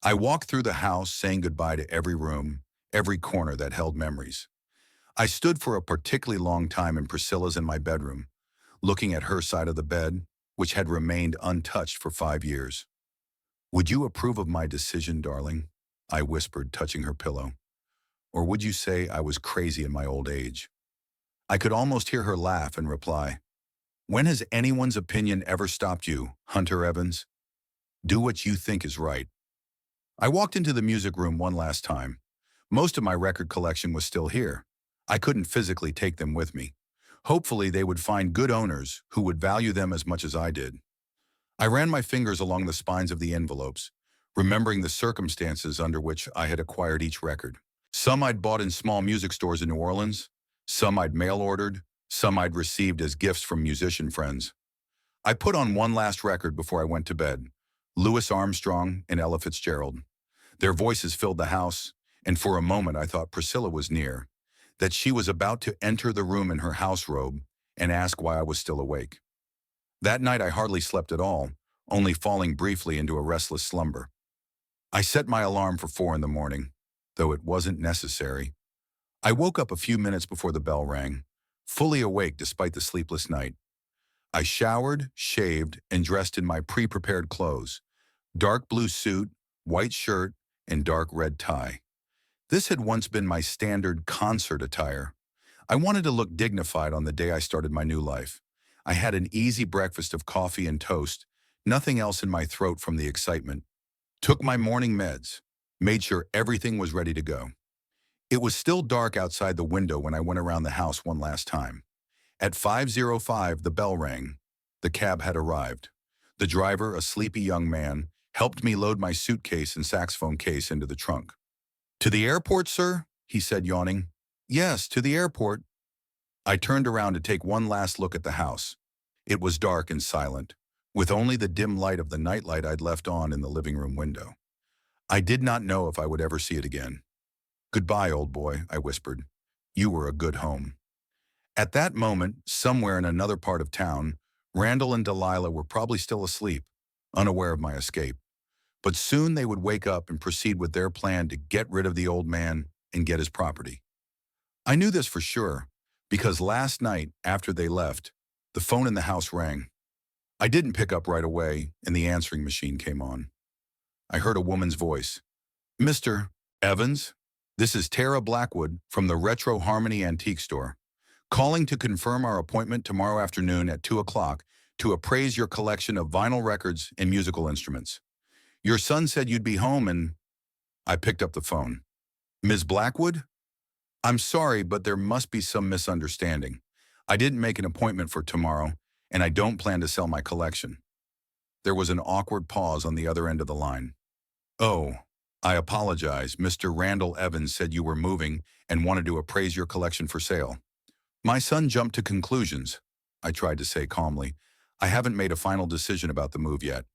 I walked through the house, saying goodbye to every room, every corner that held memories. I stood for a particularly long time in Priscilla's in my bedroom, looking at her side of the bed, which had remained untouched for 5 years. Would you approve of my decision, darling? I whispered, touching her pillow. Or would you say I was crazy in my old age? I could almost hear her laugh and reply, when has anyone's opinion ever stopped you, Hunter Evans? Do what you think is right. I walked into the music room one last time. Most of my record collection was still here. I couldn't physically take them with me. Hopefully they would find good owners who would value them as much as I did. I ran my fingers along the spines of the envelopes, remembering the circumstances under which I had acquired each record. Some I'd bought in small music stores in New Orleans, some I'd mail-ordered, some I'd received as gifts from musician friends. I put on one last record before I went to bed, Louis Armstrong and Ella Fitzgerald. Their voices filled the house, and for a moment I thought Priscilla was near, that she was about to enter the room in her house robe and ask why I was still awake. That night I hardly slept at all, only falling briefly into a restless slumber. I set my alarm for 4 in the morning, though it wasn't necessary. I woke up a few minutes before the bell rang, fully awake despite the sleepless night. I showered, shaved, and dressed in my pre-prepared clothes, Dark blue suit, white shirt, and dark red tie. This had once been my standard concert attire. I wanted to look dignified on the day I started my new life. I had an easy breakfast of coffee and toast, nothing else in my throat from the excitement. Took my morning meds, made sure everything was ready to go. It was still dark outside the window when I went around the house one last time. At 5:05, the bell rang. The cab had arrived. The driver, a sleepy young man, helped me load my suitcase and saxophone case into the trunk. "To the airport, sir?" he said, yawning. "Yes, to the airport." I turned around to take one last look at the house. It was dark and silent, with only the dim light of the nightlight I'd left on in the living room window. I did not know if I would ever see it again. "Goodbye, old boy," I whispered. "You were a good home." At that moment, somewhere in another part of town, Randall and Delilah were probably still asleep, unaware of my escape. But soon they would wake up and proceed with their plan to get rid of the old man and get his property. I knew this for sure, because last night, after they left, the phone in the house rang. I didn't pick up right away, and the answering machine came on. I heard a woman's voice. "Mr. Evans, this is Tara Blackwood from the Retro Harmony Antique Store, calling to confirm our appointment tomorrow afternoon at 2 o'clock to appraise your collection of vinyl records and musical instruments. Your son said you'd be home and—" I picked up the phone. "Ms. Blackwood? I'm sorry, but there must be some misunderstanding. I didn't make an appointment for tomorrow, and I don't plan to sell my collection." There was an awkward pause on the other end of the line. "Oh, I apologize. Mr. Randall Evans said you were moving and wanted to appraise your collection for sale." My son jumped to conclusions. I tried to say calmly, "I haven't made a final decision about the move yet."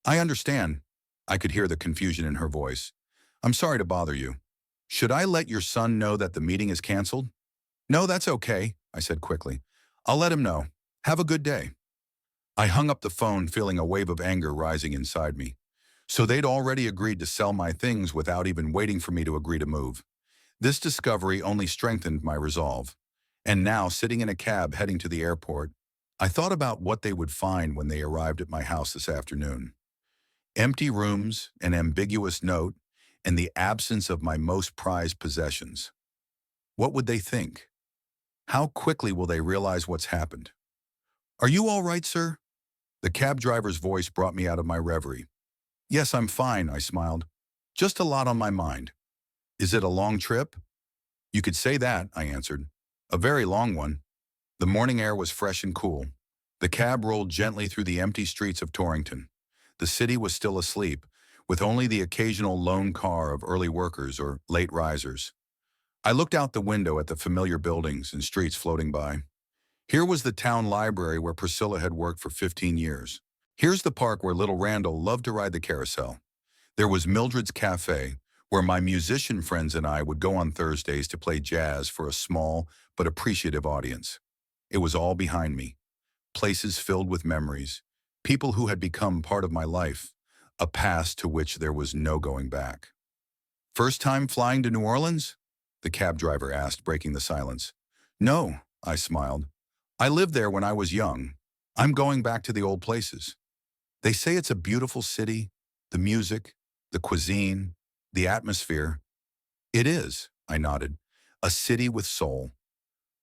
"I understand." I could hear the confusion in her voice. "I'm sorry to bother you. Should I let your son know that the meeting is canceled?" "No, that's okay," I said quickly. "I'll let him know. Have a good day." I hung up the phone, feeling a wave of anger rising inside me. So they'd already agreed to sell my things without even waiting for me to agree to move. This discovery only strengthened my resolve. And now, sitting in a cab heading to the airport, I thought about what they would find when they arrived at my house this afternoon. Empty rooms, an ambiguous note, and the absence of my most prized possessions. What would they think? How quickly will they realize what's happened? "Are you all right, sir?" The cab driver's voice brought me out of my reverie. "Yes, I'm fine," I smiled. "Just a lot on my mind." "Is it a long trip?" "You could say that," I answered. "A very long one." The morning air was fresh and cool. The cab rolled gently through the empty streets of Torrington. The city was still asleep, with only the occasional lone car of early workers or late risers. I looked out the window at the familiar buildings and streets floating by. Here was the town library where Priscilla had worked for 15 years. Here's the park where little Randall loved to ride the carousel. There was Mildred's Cafe, where my musician friends and I would go on Thursdays to play jazz for a small but appreciative audience. It was all behind me. Places filled with memories, people who had become part of my life, a past to which there was no going back. "First time flying to New Orleans?" the cab driver asked, breaking the silence. "No," I smiled. "I lived there when I was young. I'm going back to the old places." "They say it's a beautiful city, the music, the cuisine, the atmosphere." "It is," I nodded, "a city with soul."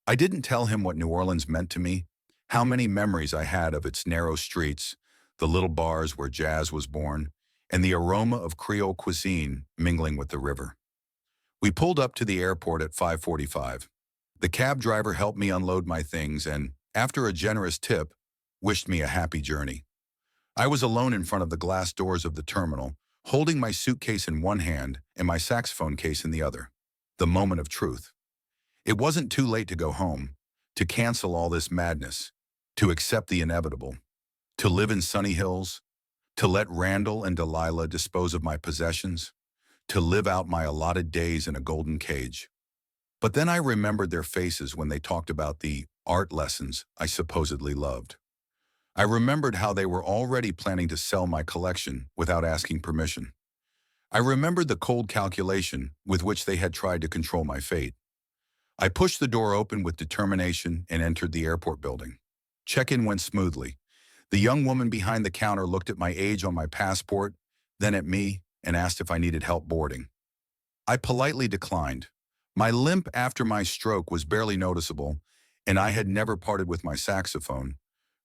I didn't tell him what New Orleans meant to me, how many memories I had of its narrow streets, the little bars where jazz was born, and the aroma of Creole cuisine mingling with the river. We pulled up to the airport at 5:45. The cab driver helped me unload my things and, after a generous tip, wished me a happy journey. I was alone in front of the glass doors of the terminal, holding my suitcase in one hand and my saxophone case in the other. The moment of truth. It wasn't too late to go home, to cancel all this madness, to accept the inevitable, to live in sunny hills, to let Randall and Delilah dispose of my possessions, to live out my allotted days in a golden cage. But then I remembered their faces when they talked about the art lessons I supposedly loved. I remembered how they were already planning to sell my collection without asking permission. I remembered the cold calculation with which they had tried to control my fate. I pushed the door open with determination and entered the airport building. Check-in went smoothly. The young woman behind the counter looked at my age on my passport then at me, and asked if I needed help boarding. I politely declined. My limp after my stroke was barely noticeable, and I had never parted with my saxophone,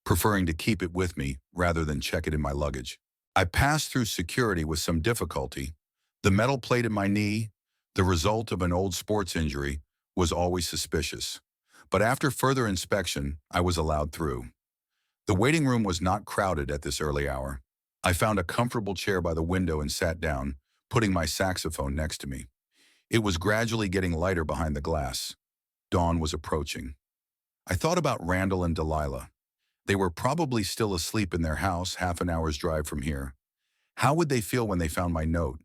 preferring to keep it with me rather than check it in my luggage. I passed through security with some difficulty. The metal plate in my knee, the result of an old sports injury, was always suspicious. But after further inspection, I was allowed through. The waiting room was not crowded at this early hour. I found a comfortable chair by the window and sat down, putting my saxophone next to me. It was gradually getting lighter behind the glass. Dawn was approaching. I thought about Randall and Delilah. They were probably still asleep in their house half an hour's drive from here. How would they feel when they found my note?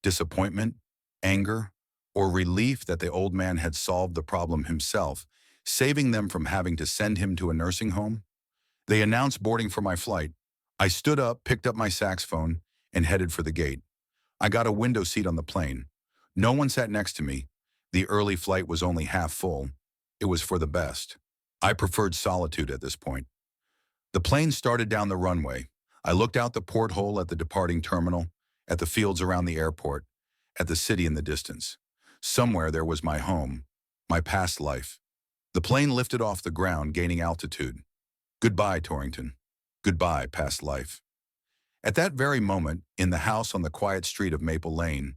Disappointment, anger, or relief that the old man had solved the problem himself, saving them from having to send him to a nursing home? They announced boarding for my flight. I stood up, picked up my saxophone, and headed for the gate. I got a window seat on the plane. No one sat next to me. The early flight was only half full. It was for the best. I preferred solitude at this point. The plane started down the runway. I looked out the porthole at the departing terminal, at the fields around the airport, at the city in the distance. Somewhere there was my home, my past life. The plane lifted off the ground, gaining altitude. Goodbye, Torrington. Goodbye, past life. At that very moment, in the house on the quiet street of Maple Lane,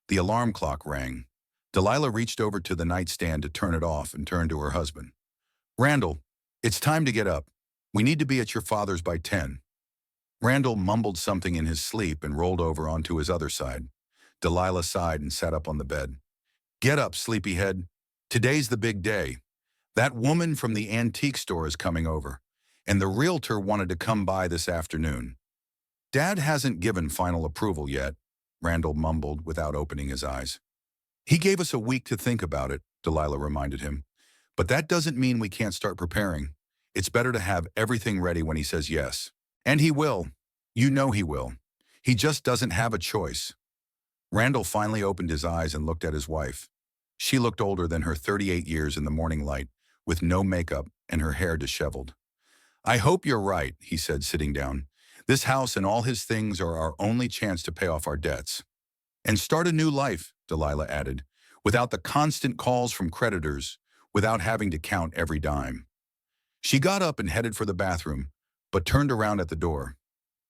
the alarm clock rang. Delilah reached over to the nightstand to turn it off and turned to her husband. Randall, it's time to get up. We need to be at your father's by 10. Randall mumbled something in his sleep and rolled over onto his other side. Delilah sighed and sat up on the bed. Get up, sleepyhead. Today's the big day. That woman from the antique store is coming over, and the realtor wanted to come by this afternoon. Dad hasn't given final approval yet, Randall mumbled without opening his eyes. He gave us a week to think about it, Delilah reminded him. But that doesn't mean we can't start preparing. It's better to have everything ready when he says yes. And he will. You know he will. He just doesn't have a choice. Randall finally opened his eyes and looked at his wife. She looked older than her 38 years in the morning light, with no makeup and her hair disheveled. I hope you're right, he said, sitting down. This house and all his things are our only chance to pay off our debts. And start a new life, Delilah added, without the constant calls from creditors, without having to count every dime. She got up and headed for the bathroom, but turned around at the door.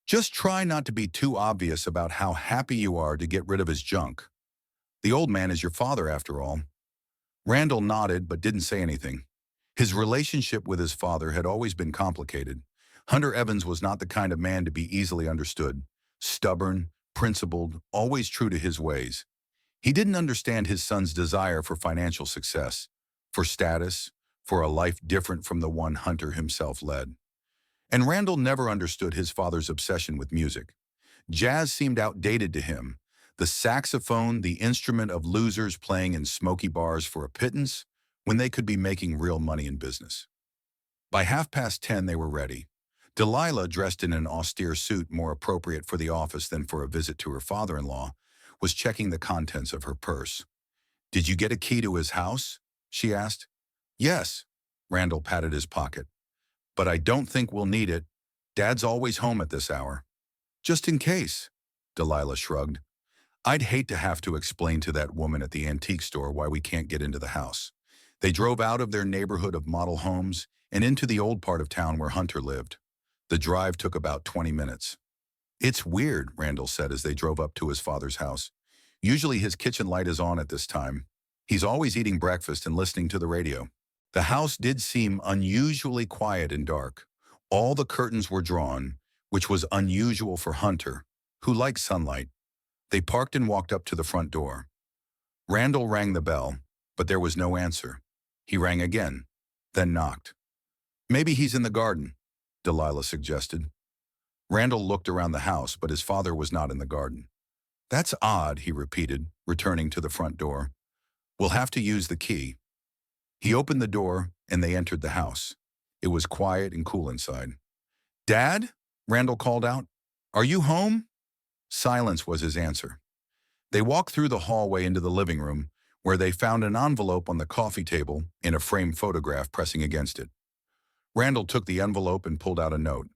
Just try not to be too obvious about how happy you are to get rid of his junk. The old man is your father, after all. Randall nodded but didn't say anything. His relationship with his father had always been complicated. Hunter Evans was not the kind of man to be easily understood. Stubborn, principled, always true to his ways. He didn't understand his son's desire for financial success, for status, for a life different from the one Hunter himself led. And Randall never understood his father's obsession with music. Jazz seemed outdated to him. The saxophone, the instrument of losers playing in smoky bars for a pittance, when they could be making real money in business. By 10:30 they were ready. Delilah, dressed in an austere suit more appropriate for the office than for a visit to her father-in-law, was checking the contents of her purse. Did you get a key to his house? She asked. Yes, Randall patted his pocket. But I don't think we'll need it. Dad's always home at this hour. Just in case, Delilah shrugged. I'd hate to have to explain to that woman at the antique store why we can't get into the house. They drove out of their neighborhood of model homes and into the old part of town where Hunter lived. The drive took about 20 minutes. It's weird, Randall said as they drove up to his father's house. Usually his kitchen light is on at this time. He's always eating breakfast and listening to the radio. The house did seem unusually quiet and dark. All the curtains were drawn, which was unusual for Hunter, who liked sunlight. They parked and walked up to the front door. Randall rang the bell, but there was no answer. He rang again, then knocked. Maybe he's in the garden, Delilah suggested. Randall looked around the house, but his father was not in the garden. That's odd, he repeated, returning to the front door. We'll have to use the key. He opened the door, and they entered the house. It was quiet and cool inside. Dad? Randall called out. Are you home? Silence was his answer. They walked through the hallway into the living room, where they found an envelope on the coffee table and a framed photograph pressing against it. Randall took the envelope and pulled out a note.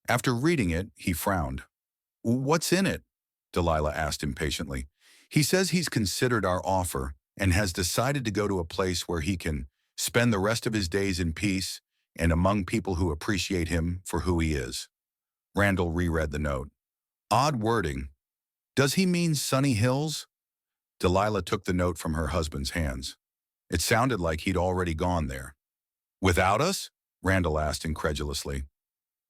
After reading it, he frowned. What's in it? Delilah asked impatiently. He says he's considered our offer and has decided to go to a place where he can spend the rest of his days in peace and among people who appreciate him for who he is. Randall reread the note. Odd wording. Does he mean Sunny Hills? Delilah took the note from her husband's hands. It sounded like he'd already gone there. Without us? Randall asked incredulously.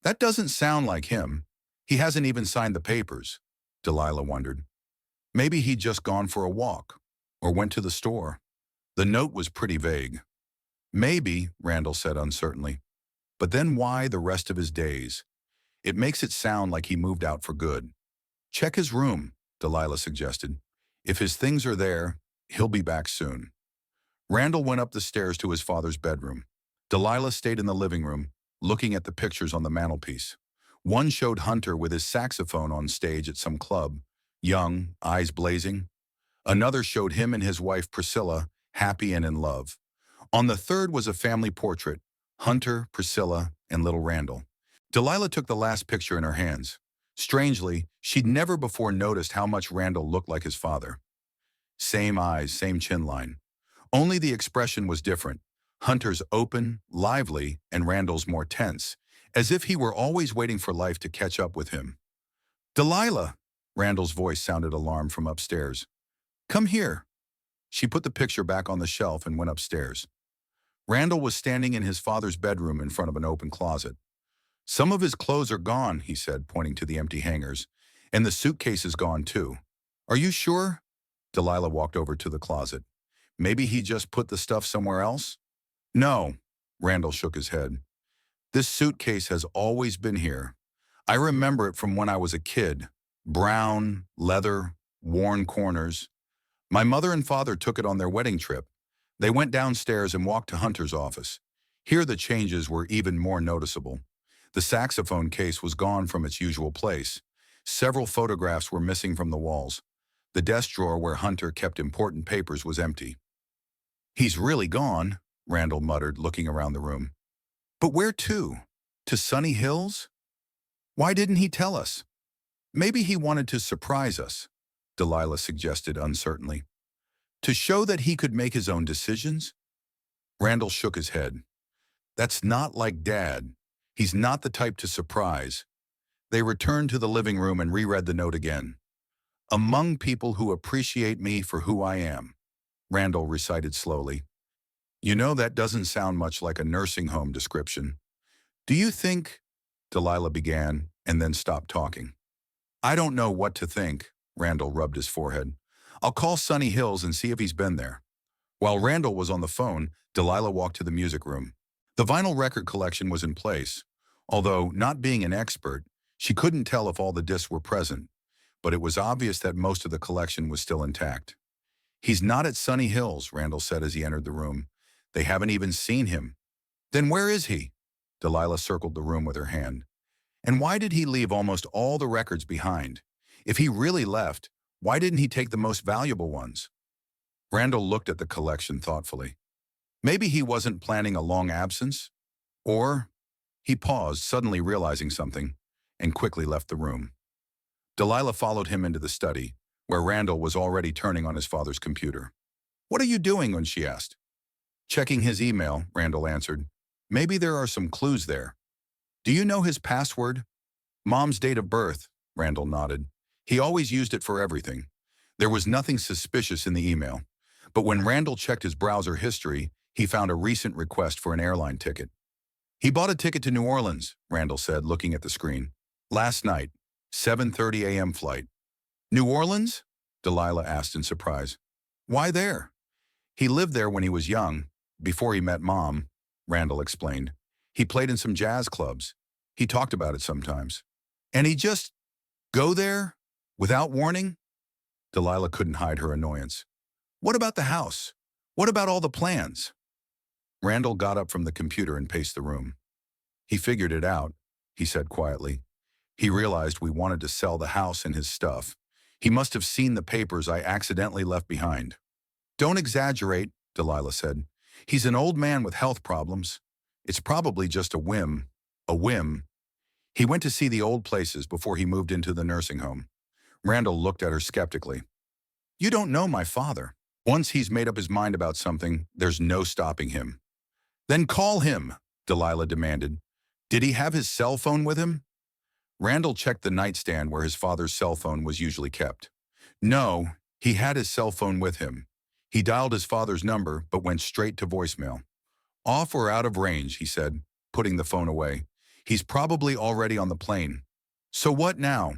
That doesn't sound like him. He hasn't even signed the papers, Delilah wondered. Maybe he'd just gone for a walk, or went to the store. The note was pretty vague. Maybe, Randall said uncertainly. But then why the rest of his days? It makes it sound like he moved out for good. Check his room, Delilah suggested. If his things are there, he'll be back soon. Randall went up the stairs to his father's bedroom. Delilah stayed in the living room, looking at the pictures on the mantelpiece. One showed Hunter with his saxophone on stage at some club, young, eyes blazing. Another showed him and his wife Priscilla, happy and in love. On the third was a family portrait, Hunter, Priscilla, and little Randall. Delilah took the last picture in her hands. Strangely, she'd never before noticed how much Randall looked like his father. Same eyes, same chin line. Only the expression was different. Hunter's open, lively, and Randall's more tense, as if he were always waiting for life to catch up with him. Delilah! Randall's voice sounded alarmed from upstairs. Come here. She put the picture back on the shelf and went upstairs. Randall was standing in his father's bedroom in front of an open closet. Some of his clothes are gone, he said, pointing to the empty hangers, and the suitcase is gone too. Are you sure? Delilah walked over to the closet. Maybe he just put the stuff somewhere else? No, Randall shook his head. This suitcase has always been here. I remember it from when I was a kid. Brown, leather, worn corners. My mother and father took it on their wedding trip. They went downstairs and walked to Hunter's office. Here the changes were even more noticeable. The saxophone case was gone from its usual place. Several photographs were missing from the walls. The desk drawer where Hunter kept important papers was empty. He's really gone, Randall muttered, looking around the room. But where to? To Sunny Hills? Why didn't he tell us? Maybe he wanted to surprise us, Delilah suggested uncertainly. To show that he could make his own decisions? Randall shook his head. That's not like Dad. He's not the type to surprise. They returned to the living room and reread the note again. Among people who appreciate me for who I am, Randall recited slowly. You know, that doesn't sound much like a nursing home description. Do you think, Delilah began, and then stopped talking. I don't know what to think, Randall rubbed his forehead. I'll call Sunny Hills and see if he's been there. While Randall was on the phone, Delilah walked to the music room. The vinyl record collection was in place. Although, not being an expert, she couldn't tell if all the discs were present, but it was obvious that most of the collection was still intact. He's not at Sunny Hills, Randall said as he entered the room. They haven't even seen him. Then where is he? Delilah circled the room with her hand. And why did he leave almost all the records behind? If he really left, why didn't he take the most valuable ones? Randall looked at the collection thoughtfully. Maybe he wasn't planning a long absence? Or, he paused, suddenly realizing something, and quickly left the room. Delilah followed him into the study, where Randall was already turning on his father's computer. What are you doing? When she asked. Checking his email, Randall answered. Maybe there are some clues there. Do you know his password? Mom's date of birth, Randall nodded. He always used it for everything. There was nothing suspicious in the email. But when Randall checked his browser history, he found a recent request for an airline ticket. He bought a ticket to New Orleans, Randall said, looking at the screen. Last night, 7:30 a.m. flight. New Orleans? Delilah asked in surprise. Why there? He lived there when he was young, before he met Mom, Randall explained. He played in some jazz clubs. He talked about it sometimes. And he just go there? Without warning? Delilah couldn't hide her annoyance. What about the house? What about all the plans? Randall got up from the computer and paced the room. He figured it out, he said quietly. He realized we wanted to sell the house and his stuff. He must have seen the papers I accidentally left behind. Don't exaggerate, Delilah said. He's an old man with health problems. It's probably just a whim. A whim. He went to see the old places before he moved into the nursing home. Randall looked at her skeptically. You don't know my father. Once he's made up his mind about something, there's no stopping him. Then call him, Delilah demanded. Did he have his cell phone with him? Randall checked the nightstand where his father's cell phone was usually kept. No, he had his cell phone with him. He dialed his father's number, but went straight to voicemail. Off or out of range, he said, putting the phone away. He's probably already on the plane. So what now?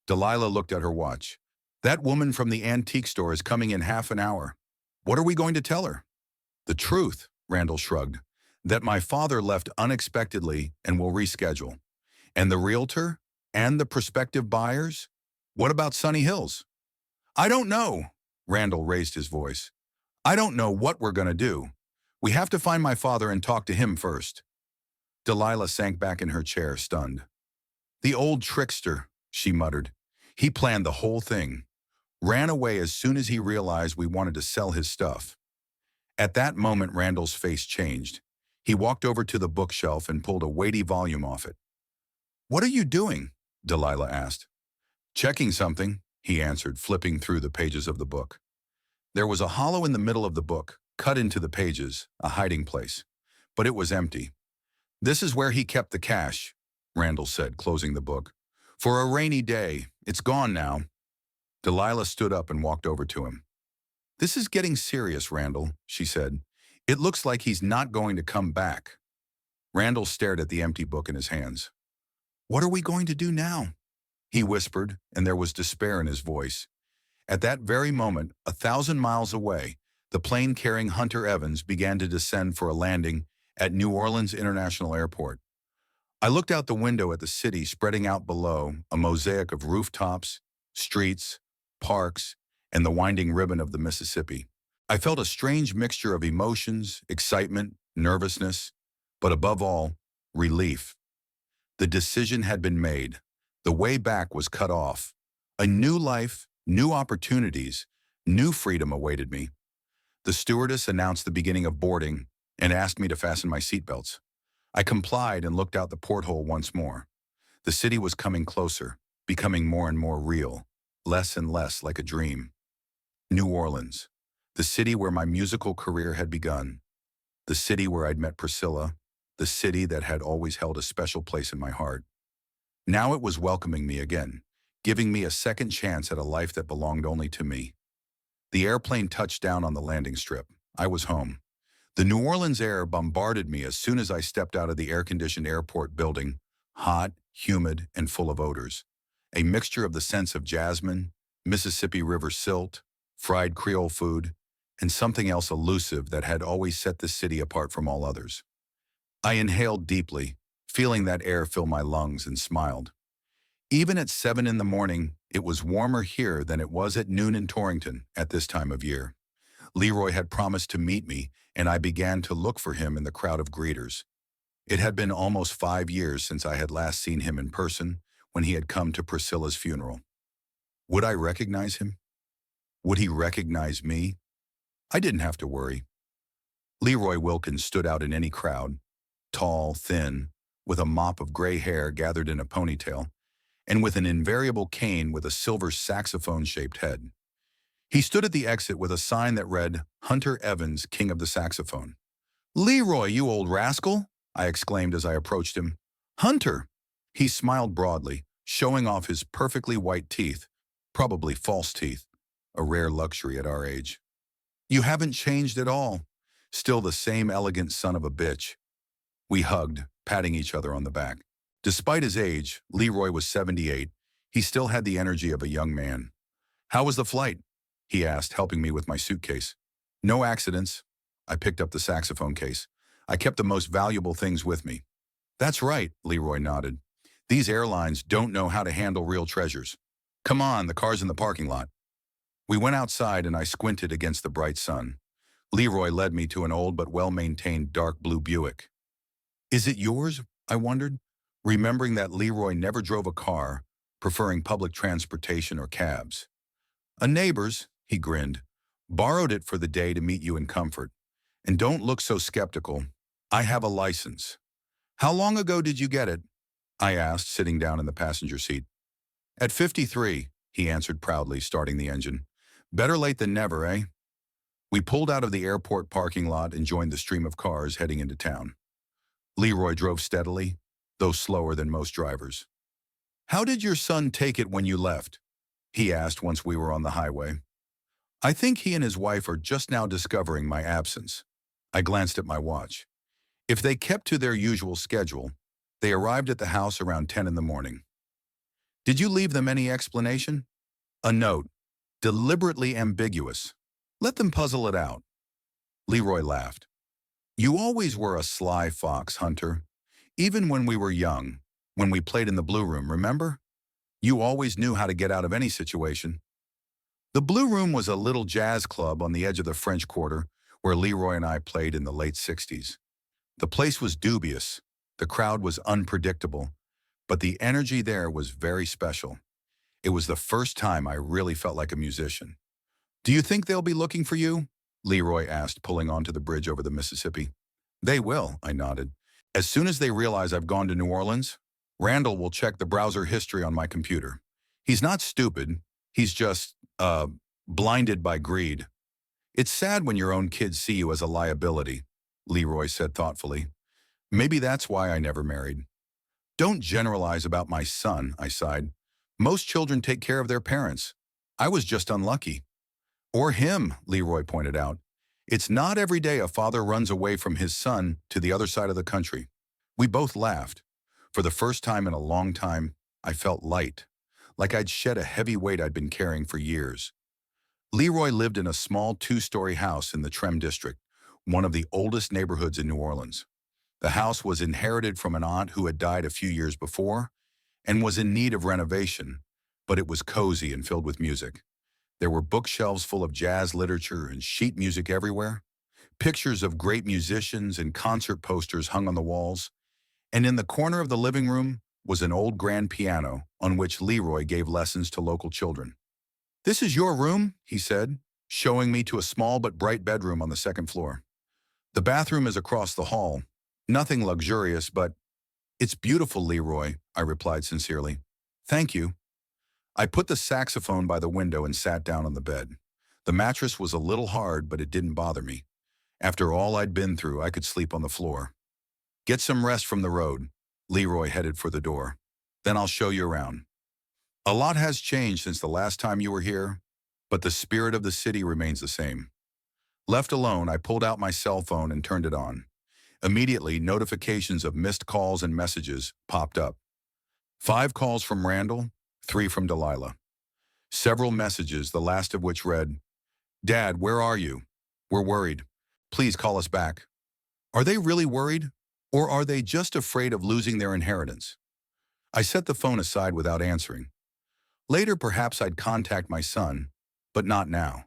Delilah looked at her watch. That woman from the antique store is coming in half an hour. What are we going to tell her? The truth, Randall shrugged. That my father left unexpectedly and will reschedule. And the realtor? And the prospective buyers? What about Sunny Hills? I don't know. Randall raised his voice. I don't know what we're going to do. We have to find my father and talk to him first. Delilah sank back in her chair, stunned. The old trickster, she muttered. He planned the whole thing. Ran away as soon as he realized we wanted to sell his stuff. At that moment, Randall's face changed. He walked over to the bookshelf and pulled a weighty volume off it. What are you doing? Delilah asked. Checking something, he answered, flipping through the pages of the book. There was a hollow in the middle of the book, cut into the pages, a hiding place. But it was empty. This is where he kept the cash, Randall said, closing the book. For a rainy day. It's gone now. Delilah stood up and walked over to him. This is getting serious, Randall, she said. It looks like he's not going to come back. Randall stared at the empty book in his hands. What are we going to do now? He whispered, and there was despair in his voice. At that very moment, 1,000 miles away, the plane carrying Hunter Evans began to descend for a landing at New Orleans International Airport. I looked out the window at the city spreading out below, a mosaic of rooftops, streets, parks, and the winding ribbon of the Mississippi. I felt a strange mixture of emotions, excitement, nervousness, but above all, relief. The decision had been made. The way back was cut off. A new life, new opportunities, new freedom awaited me. The stewardess announced the beginning of boarding and asked me to fasten my seatbelts. I complied and looked out the porthole once more. The city was coming closer, becoming more and more real, less and less like a dream. New Orleans, the city where my musical career had begun, the city where I'd met Priscilla, the city that had always held a special place in my heart. Now it was welcoming me again, giving me a second chance at a life that belonged only to me. The airplane touched down on the landing strip. I was home. The New Orleans air bombarded me as soon as I stepped out of the air-conditioned airport building, hot, humid, and full of odors. A mixture of the scents of jasmine, Mississippi River silt, fried Creole food, and something else elusive that had always set this city apart from all others. I inhaled deeply, feeling that air fill my lungs, and smiled. Even at 7 in the morning, it was warmer here than it was at noon in Torrington at this time of year. Leroy had promised to meet me, and I began to look for him in the crowd of greeters. It had been almost 5 years since I had last seen him in person when he had come to Priscilla's funeral. Would I recognize him? Would he recognize me? I didn't have to worry. Leroy Wilkins stood out in any crowd, tall, thin, with a mop of gray hair gathered in a ponytail, and with an invariable cane with a silver saxophone-shaped head. He stood at the exit with a sign that read, Hunter Evans, King of the Saxophone. Leroy, you old rascal, I exclaimed as I approached him. Hunter! He smiled broadly, showing off his perfectly white teeth, probably false teeth, a rare luxury at our age. You haven't changed at all. Still the same elegant son of a bitch. We hugged, patting each other on the back. Despite his age, Leroy was 78. He still had the energy of a young man. How was the flight? He asked, helping me with my suitcase. No accidents. I picked up the saxophone case. I kept the most valuable things with me. That's right, Leroy nodded. These airlines don't know how to handle real treasures. Come on, the car's in the parking lot. We went outside and I squinted against the bright sun. Leroy led me to an old but well-maintained dark blue Buick. Is it yours? I wondered, remembering that Leroy never drove a car, preferring public transportation or cabs. A neighbor's, he grinned. Borrowed it for the day to meet you in comfort. And don't look so skeptical. I have a license. How long ago did you get it? I asked, sitting down in the passenger seat. At 53, he answered proudly, starting the engine. Better late than never, eh? We pulled out of the airport parking lot and joined the stream of cars heading into town. Leroy drove steadily, though slower than most drivers. How did your son take it when you left? He asked once we were on the highway. I think he and his wife are just now discovering my absence. I glanced at my watch. If they kept to their usual schedule, they arrived at the house around 10 in the morning. Did you leave them any explanation? A note, deliberately ambiguous. Let them puzzle it out. Leroy laughed. You always were a sly fox, Hunter. Even when we were young, when we played in the Blue Room, remember? You always knew how to get out of any situation. The Blue Room was a little jazz club on the edge of the French Quarter where Leroy and I played in the late 60s. The place was dubious, the crowd was unpredictable, but the energy there was very special. It was the first time I really felt like a musician. Do you think they'll be looking for you? Leroy asked, pulling onto the bridge over the Mississippi. They will, I nodded. As soon as they realize I've gone to New Orleans, Randall will check the browser history on my computer. He's not stupid, he's just, blinded by greed. It's sad when your own kids see you as a liability, Leroy said thoughtfully. Maybe that's why I never married. Don't generalize about my son, I sighed. Most children take care of their parents. I was just unlucky. Or him, Leroy pointed out. It's not every day a father runs away from his son to the other side of the country. We both laughed. For the first time in a long time, I felt light, like I'd shed a heavy weight I'd been carrying for years. Leroy lived in a small two-story house in the Trem district, one of the oldest neighborhoods in New Orleans. The house was inherited from an aunt who had died a few years before and was in need of renovation, but it was cozy and filled with music. There were bookshelves full of jazz literature and sheet music everywhere. Pictures of great musicians and concert posters hung on the walls, and in the corner of the living room was an old grand piano on which Leroy gave lessons to local children. This is your room, he said, showing me to a small but bright bedroom on the second floor. The bathroom is across the hall. Nothing luxurious, but it's beautiful, Leroy, I replied sincerely. Thank you. I put the saxophone by the window and sat down on the bed. The mattress was a little hard, but it didn't bother me. After all I'd been through, I could sleep on the floor. Get some rest from the road. Leroy headed for the door. Then I'll show you around. A lot has changed since the last time you were here, but the spirit of the city remains the same. Left alone, I pulled out my cell phone and turned it on. Immediately, notifications of missed calls and messages popped up. 5 calls from Randall, 3 from Delilah. Several messages, the last of which read, Dad, where are you? We're worried. Please call us back. Are they really worried? Or are they just afraid of losing their inheritance? I set the phone aside without answering. Later, perhaps I'd contact my son, but not now.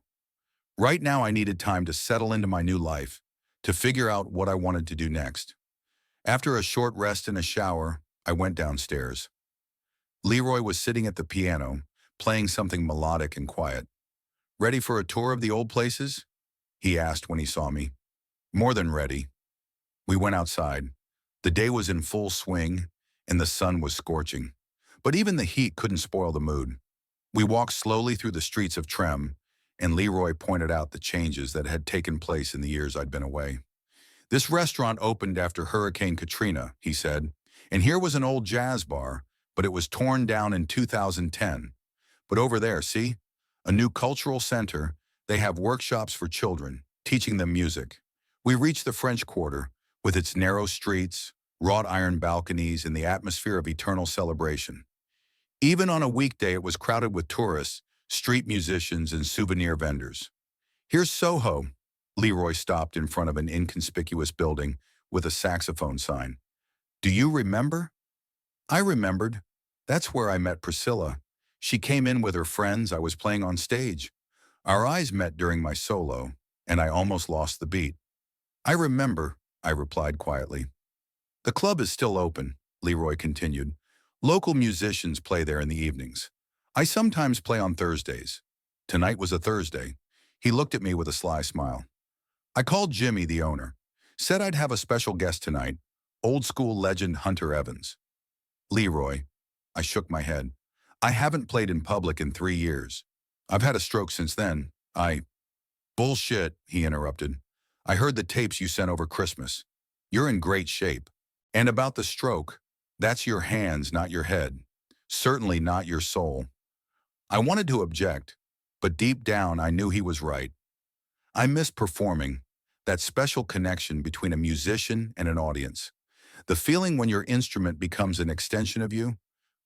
Right now, I needed time to settle into my new life, to figure out what I wanted to do next. After a short rest and a shower, I went downstairs. Leroy was sitting at the piano, playing something melodic and quiet. Ready for a tour of the old places? He asked when he saw me. More than ready. We went outside. The day was in full swing, and the sun was scorching. But even the heat couldn't spoil the mood. We walked slowly through the streets of Trem, and Leroy pointed out the changes that had taken place in the years I'd been away. This restaurant opened after Hurricane Katrina, he said, and here was an old jazz bar, but it was torn down in 2010. But over there, see? A new cultural center. They have workshops for children, teaching them music. We reached the French Quarter, with its narrow streets, wrought iron balconies, and the atmosphere of eternal celebration. Even on a weekday, it was crowded with tourists, street musicians, and souvenir vendors. Here's Soho. Leroy stopped in front of an inconspicuous building with a saxophone sign. Do you remember? I remembered. That's where I met Priscilla. She came in with her friends. I was playing on stage. Our eyes met during my solo, and I almost lost the beat. I remember, I replied quietly. The club is still open, Leroy continued. Local musicians play there in the evenings. I sometimes play on Thursdays. Tonight was a Thursday. He looked at me with a sly smile. I called Jimmy, the owner. Said I'd have a special guest tonight, old school legend Hunter Evans. Leroy. I shook my head. I haven't played in public in 3 years. I've had a stroke since then. Bullshit, he interrupted. I heard the tapes you sent over Christmas. You're in great shape. And about the stroke, that's your hands, not your head. Certainly not your soul. I wanted to object, but deep down I knew he was right. I miss performing, that special connection between a musician and an audience. The feeling when your instrument becomes an extension of you,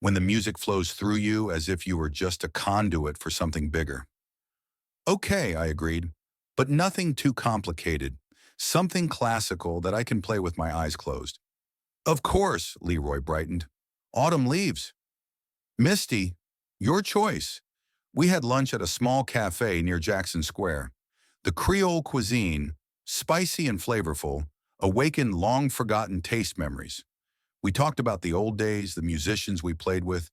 when the music flows through you as if you were just a conduit for something bigger. Okay, I agreed, but nothing too complicated. Something classical that I can play with my eyes closed. Of course, Leroy brightened. Autumn leaves. Misty, your choice. We had lunch at a small cafe near Jackson Square. The Creole cuisine, spicy and flavorful, awakened long-forgotten taste memories. We talked about the old days, the musicians we played with,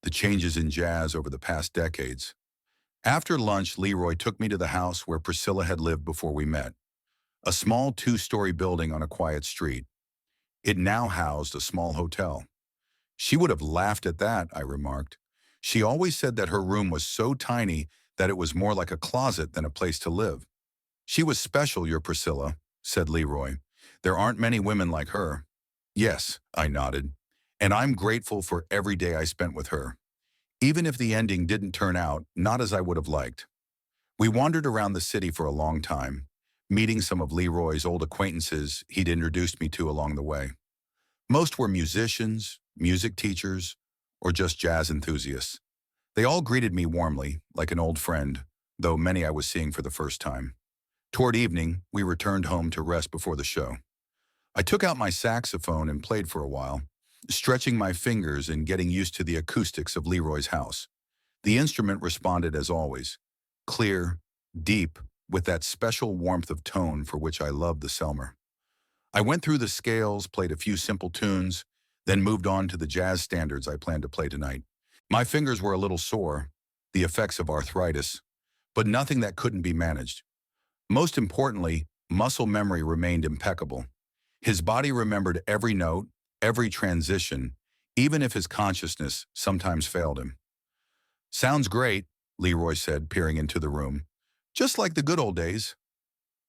the changes in jazz over the past decades. After lunch, Leroy took me to the house where Priscilla had lived before we met, a small two-story building on a quiet street. It now housed a small hotel. She would have laughed at that, I remarked. She always said that her room was so tiny that it was more like a closet than a place to live. She was special, your Priscilla, said Leroy. There aren't many women like her. Yes, I nodded. And I'm grateful for every day I spent with her, even if the ending didn't turn out not as I would have liked. We wandered around the city for a long time, meeting some of Leroy's old acquaintances he'd introduced me to along the way. Most were musicians, music teachers, or just jazz enthusiasts. They all greeted me warmly, like an old friend, though many I was seeing for the first time. Toward evening, we returned home to rest before the show. I took out my saxophone and played for a while, stretching my fingers and getting used to the acoustics of Leroy's house. The instrument responded as always, clear, deep, with that special warmth of tone for which I loved the Selmer. I went through the scales, played a few simple tunes, then moved on to the jazz standards I planned to play tonight. My fingers were a little sore, the effects of arthritis, but nothing that couldn't be managed. Most importantly, muscle memory remained impeccable. His body remembered every note, every transition, even if his consciousness sometimes failed him. Sounds great, Leroy said, peering into the room. Just like the good old days.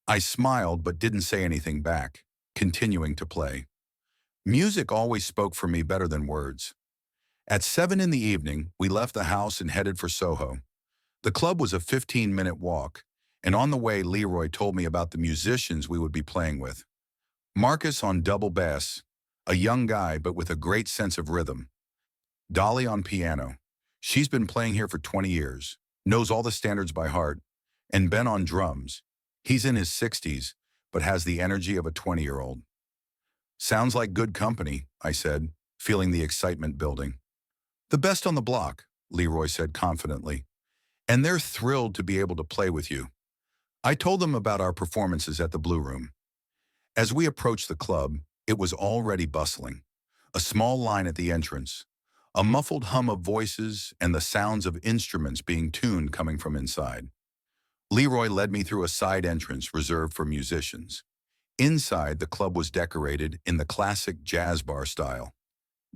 I smiled but didn't say anything back, continuing to play. Music always spoke for me better than words. At 7 in the evening, we left the house and headed for Soho. The club was a 15-minute walk, and on the way Leroy told me about the musicians we would be playing with. Marcus on double bass, a young guy but with a great sense of rhythm. Dolly on piano. She's been playing here for 20 years, knows all the standards by heart. And Ben on drums. He's in his 60s, but has the energy of a 20-year-old. Sounds like good company, I said, feeling the excitement building. The best on the block, Leroy said confidently. And they're thrilled to be able to play with you. I told them about our performances at the Blue Room. As we approached the club, it was already bustling. A small line at the entrance, a muffled hum of voices, and the sounds of instruments being tuned coming from inside. Leroy led me through a side entrance reserved for musicians. Inside, the club was decorated in the classic jazz bar style.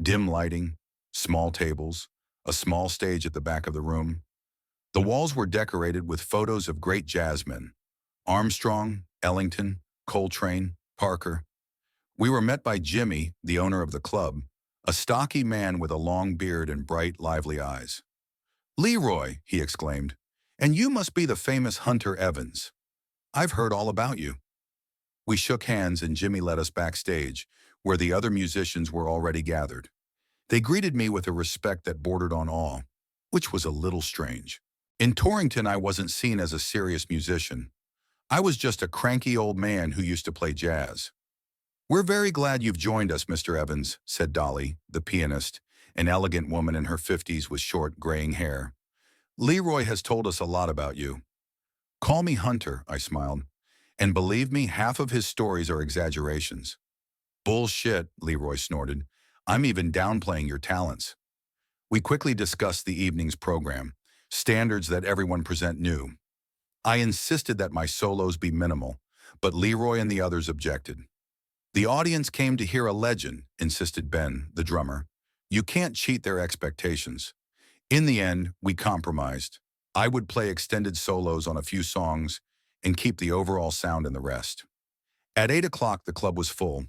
Dim lighting, small tables, a small stage at the back of the room. The walls were decorated with photos of great jazzmen: Armstrong, Ellington, Coltrane, Parker. We were met by Jimmy, the owner of the club, a stocky man with a long beard and bright, lively eyes. "Leroy," he exclaimed, "and you must be the famous Hunter Evans. I've heard all about you." We shook hands and Jimmy led us backstage, where the other musicians were already gathered. They greeted me with a respect that bordered on awe, which was a little strange. In Torrington, I wasn't seen as a serious musician. I was just a cranky old man who used to play jazz. "We're very glad you've joined us, Mr. Evans," said Dolly, the pianist, an elegant woman in her 50s with short, graying hair. "Leroy has told us a lot about you." "Call me Hunter," I smiled. "And believe me, half of his stories are exaggerations." "Bullshit," Leroy snorted. "I'm even downplaying your talents." We quickly discussed the evening's program, standards that everyone present new. I insisted that my solos be minimal, but Leroy and the others objected. "The audience came to hear a legend," insisted Ben, the drummer. "You can't cheat their expectations. In the end, we compromised. I would play extended solos on a few songs and keep the overall sound in the rest. At 8 o'clock, the club was full.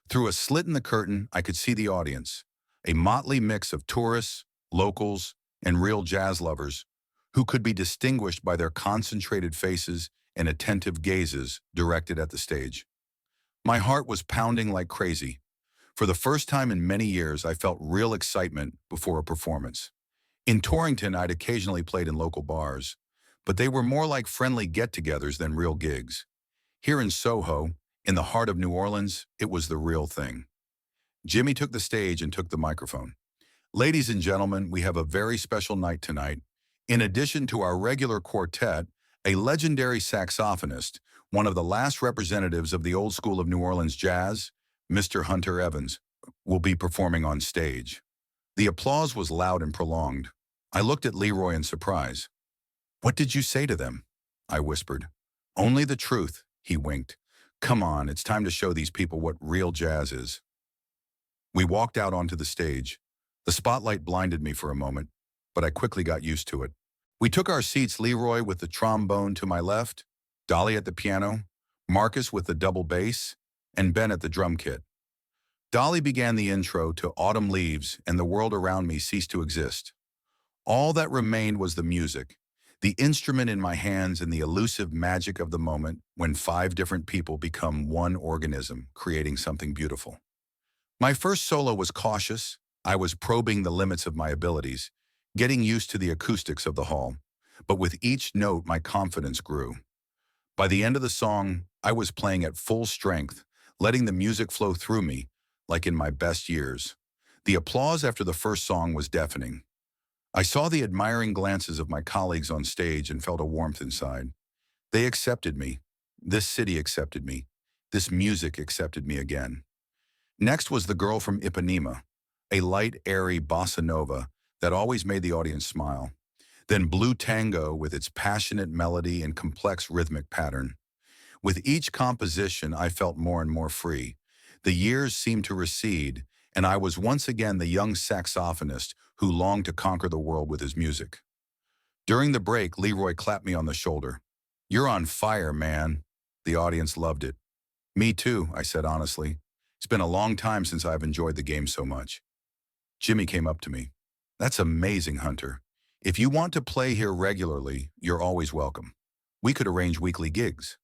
Through a slit in the curtain, I could see the audience, a motley mix of tourists, locals, and real jazz lovers who could be distinguished by their concentrated faces and attentive gazes directed at the stage. My heart was pounding like crazy. For the first time in many years, I felt real excitement before a performance. In Torrington, I'd occasionally played in local bars, but they were more like friendly get-togethers than real gigs. Here in Soho, in the heart of New Orleans, it was the real thing. Jimmy took the stage and took the microphone. Ladies and gentlemen, we have a very special night tonight. In addition to our regular quartet, a legendary saxophonist, one of the last representatives of the old school of New Orleans jazz, Mr. Hunter Evans, will be performing on stage. The applause was loud and prolonged. I looked at Leroy in surprise. "What did you say to them?" I whispered. "Only the truth," he winked. "Come on, it's time to show these people what real jazz is." We walked out onto the stage. The spotlight blinded me for a moment, but I quickly got used to it. We took our seats, Leroy with the trombone to my left, Dolly at the piano, Marcus with the double bass, and Ben at the drum kit. Dolly began the intro to Autumn Leaves, and the world around me ceased to exist. All that remained was the music, the instrument in my hands, and the elusive magic of the moment when 5 different people become one organism, creating something beautiful. My first solo was cautious. I was probing the limits of my abilities, getting used to the acoustics of the hall. But with each note, my confidence grew. By the end of the song, I was playing at full strength, letting the music flow through me, like in my best years. The applause after the first song was deafening. I saw the admiring glances of my colleagues on stage and felt a warmth inside. They accepted me. This city accepted me. This music accepted me again. Next was The Girl from Ipanema, a light, airy bossa nova that always made the audience smile. Then Blue Tango with its passionate melody and complex rhythmic pattern. With each composition, I felt more and more free. The years seemed to recede, and I was once again the young saxophonist who longed to conquer the world with his music. During the break, Leroy clapped me on the shoulder. "You're on fire, man." The audience loved it. "Me too," I said honestly. "It's been a long time since I've enjoyed the game so much." Jimmy came up to me. "That's amazing, Hunter. If you want to play here regularly, you're always welcome. We could arrange weekly gigs."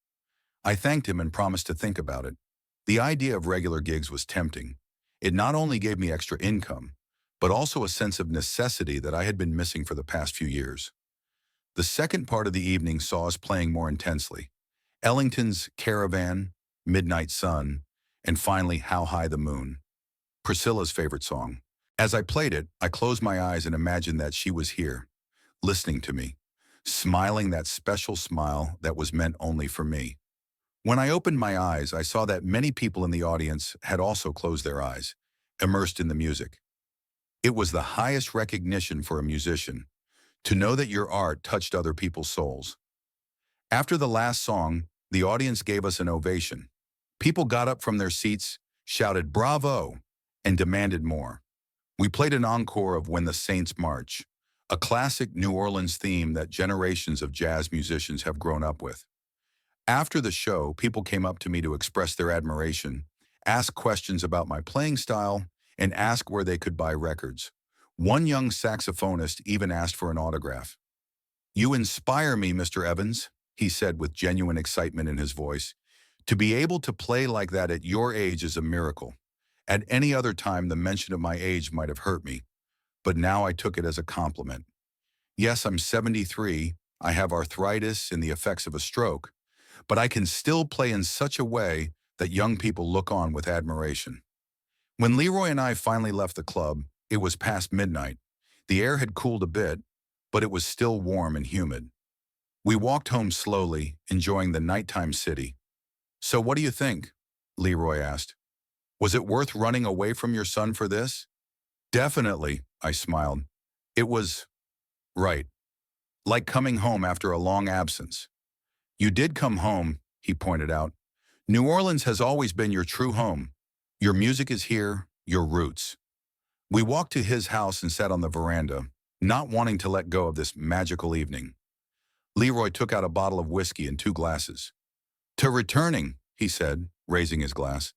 I thanked him and promised to think about it. The idea of regular gigs was tempting. It not only gave me extra income, but also a sense of necessity that I had been missing for the past few years. The second part of the evening saw us playing more intensely. Ellington's Caravan, Midnight Sun, and finally How High the Moon, Priscilla's favorite song. As I played it, I closed my eyes and imagined that she was here, listening to me, smiling that special smile that was meant only for me. When I opened my eyes, I saw that many people in the audience had also closed their eyes, immersed in the music. It was the highest recognition for a musician, to know that your art touched other people's souls. After the last song, the audience gave us an ovation. People got up from their seats, shouted "Bravo!" and demanded more. We played an encore of When the Saints March, a classic New Orleans theme that generations of jazz musicians have grown up with. After the show, people came up to me to express their admiration, ask questions about my playing style, and ask where they could buy records. One young saxophonist even asked for an autograph. "You inspire me, Mr. Evans," he said with genuine excitement in his voice. "To be able to play like that at your age is a miracle. At any other time, the mention of my age might have hurt me, but now I took it as a compliment. Yes, I'm 73, I have arthritis and the effects of a stroke, but I can still play in such a way that young people look on with admiration." When Leroy and I finally left the club, it was past midnight. The air had cooled a bit, but it was still warm and humid. We walked home slowly, enjoying the nighttime city. "So what do you think?" Leroy asked. "Was it worth running away from your son for this?" "Definitely," I smiled. "It was right. Like coming home after a long absence." "You did come home," he pointed out. "New Orleans has always been your true home. Your music is here, your roots." We walked to his house and sat on the veranda. not wanting to let go of this magical evening. Leroy took out a bottle of whiskey and 2 glasses. "To returning," he said, raising his glass.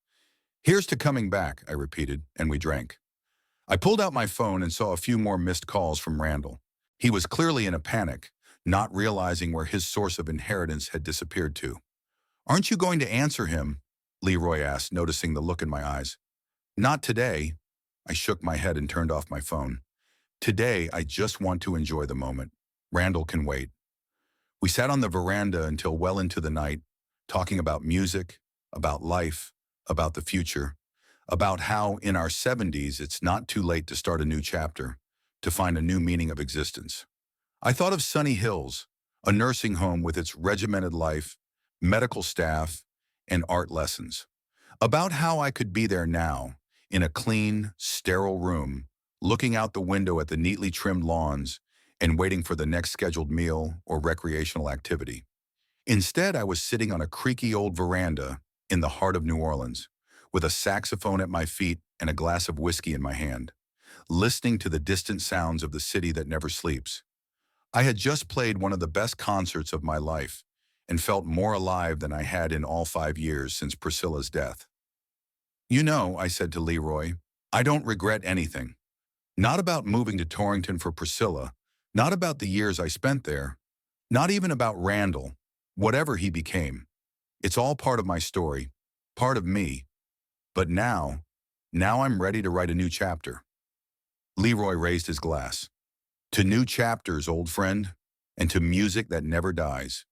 "Here's to coming back," I repeated, and we drank. I pulled out my phone and saw a few more missed calls from Randall. He was clearly in a panic, not realizing where his source of inheritance had disappeared to. "Aren't you going to answer him?" Leroy asked, noticing the look in my eyes. "Not today." I shook my head and turned off my phone. "Today, I just want to enjoy the moment. Randall can wait." We sat on the veranda until well into the night, talking about music, about life, about the future, about how in our 70s it's not too late to start a new chapter, to find a new meaning of existence. I thought of Sunny Hills, a nursing home with its regimented life, medical staff, and art lessons. About how I could be there now, in a clean, sterile room, looking out the window at the neatly trimmed lawns and waiting for the next scheduled meal or recreational activity. Instead, I was sitting on a creaky old veranda in the heart of New Orleans, with a saxophone at my feet and a glass of whiskey in my hand, listening to the distant sounds of the city that never sleeps. I had just played one of the best concerts of my life and felt more alive than I had in all 5 years since Priscilla's death. "You know," I said to Leroy, "I don't regret anything. Not about moving to Torrington for Priscilla, not about the years I spent there, not even about Randall, whatever he became. It's all part of my story, part of me. But now I'm ready to write a new chapter." Leroy raised his glass. "To new chapters, old friend, and to music that never dies."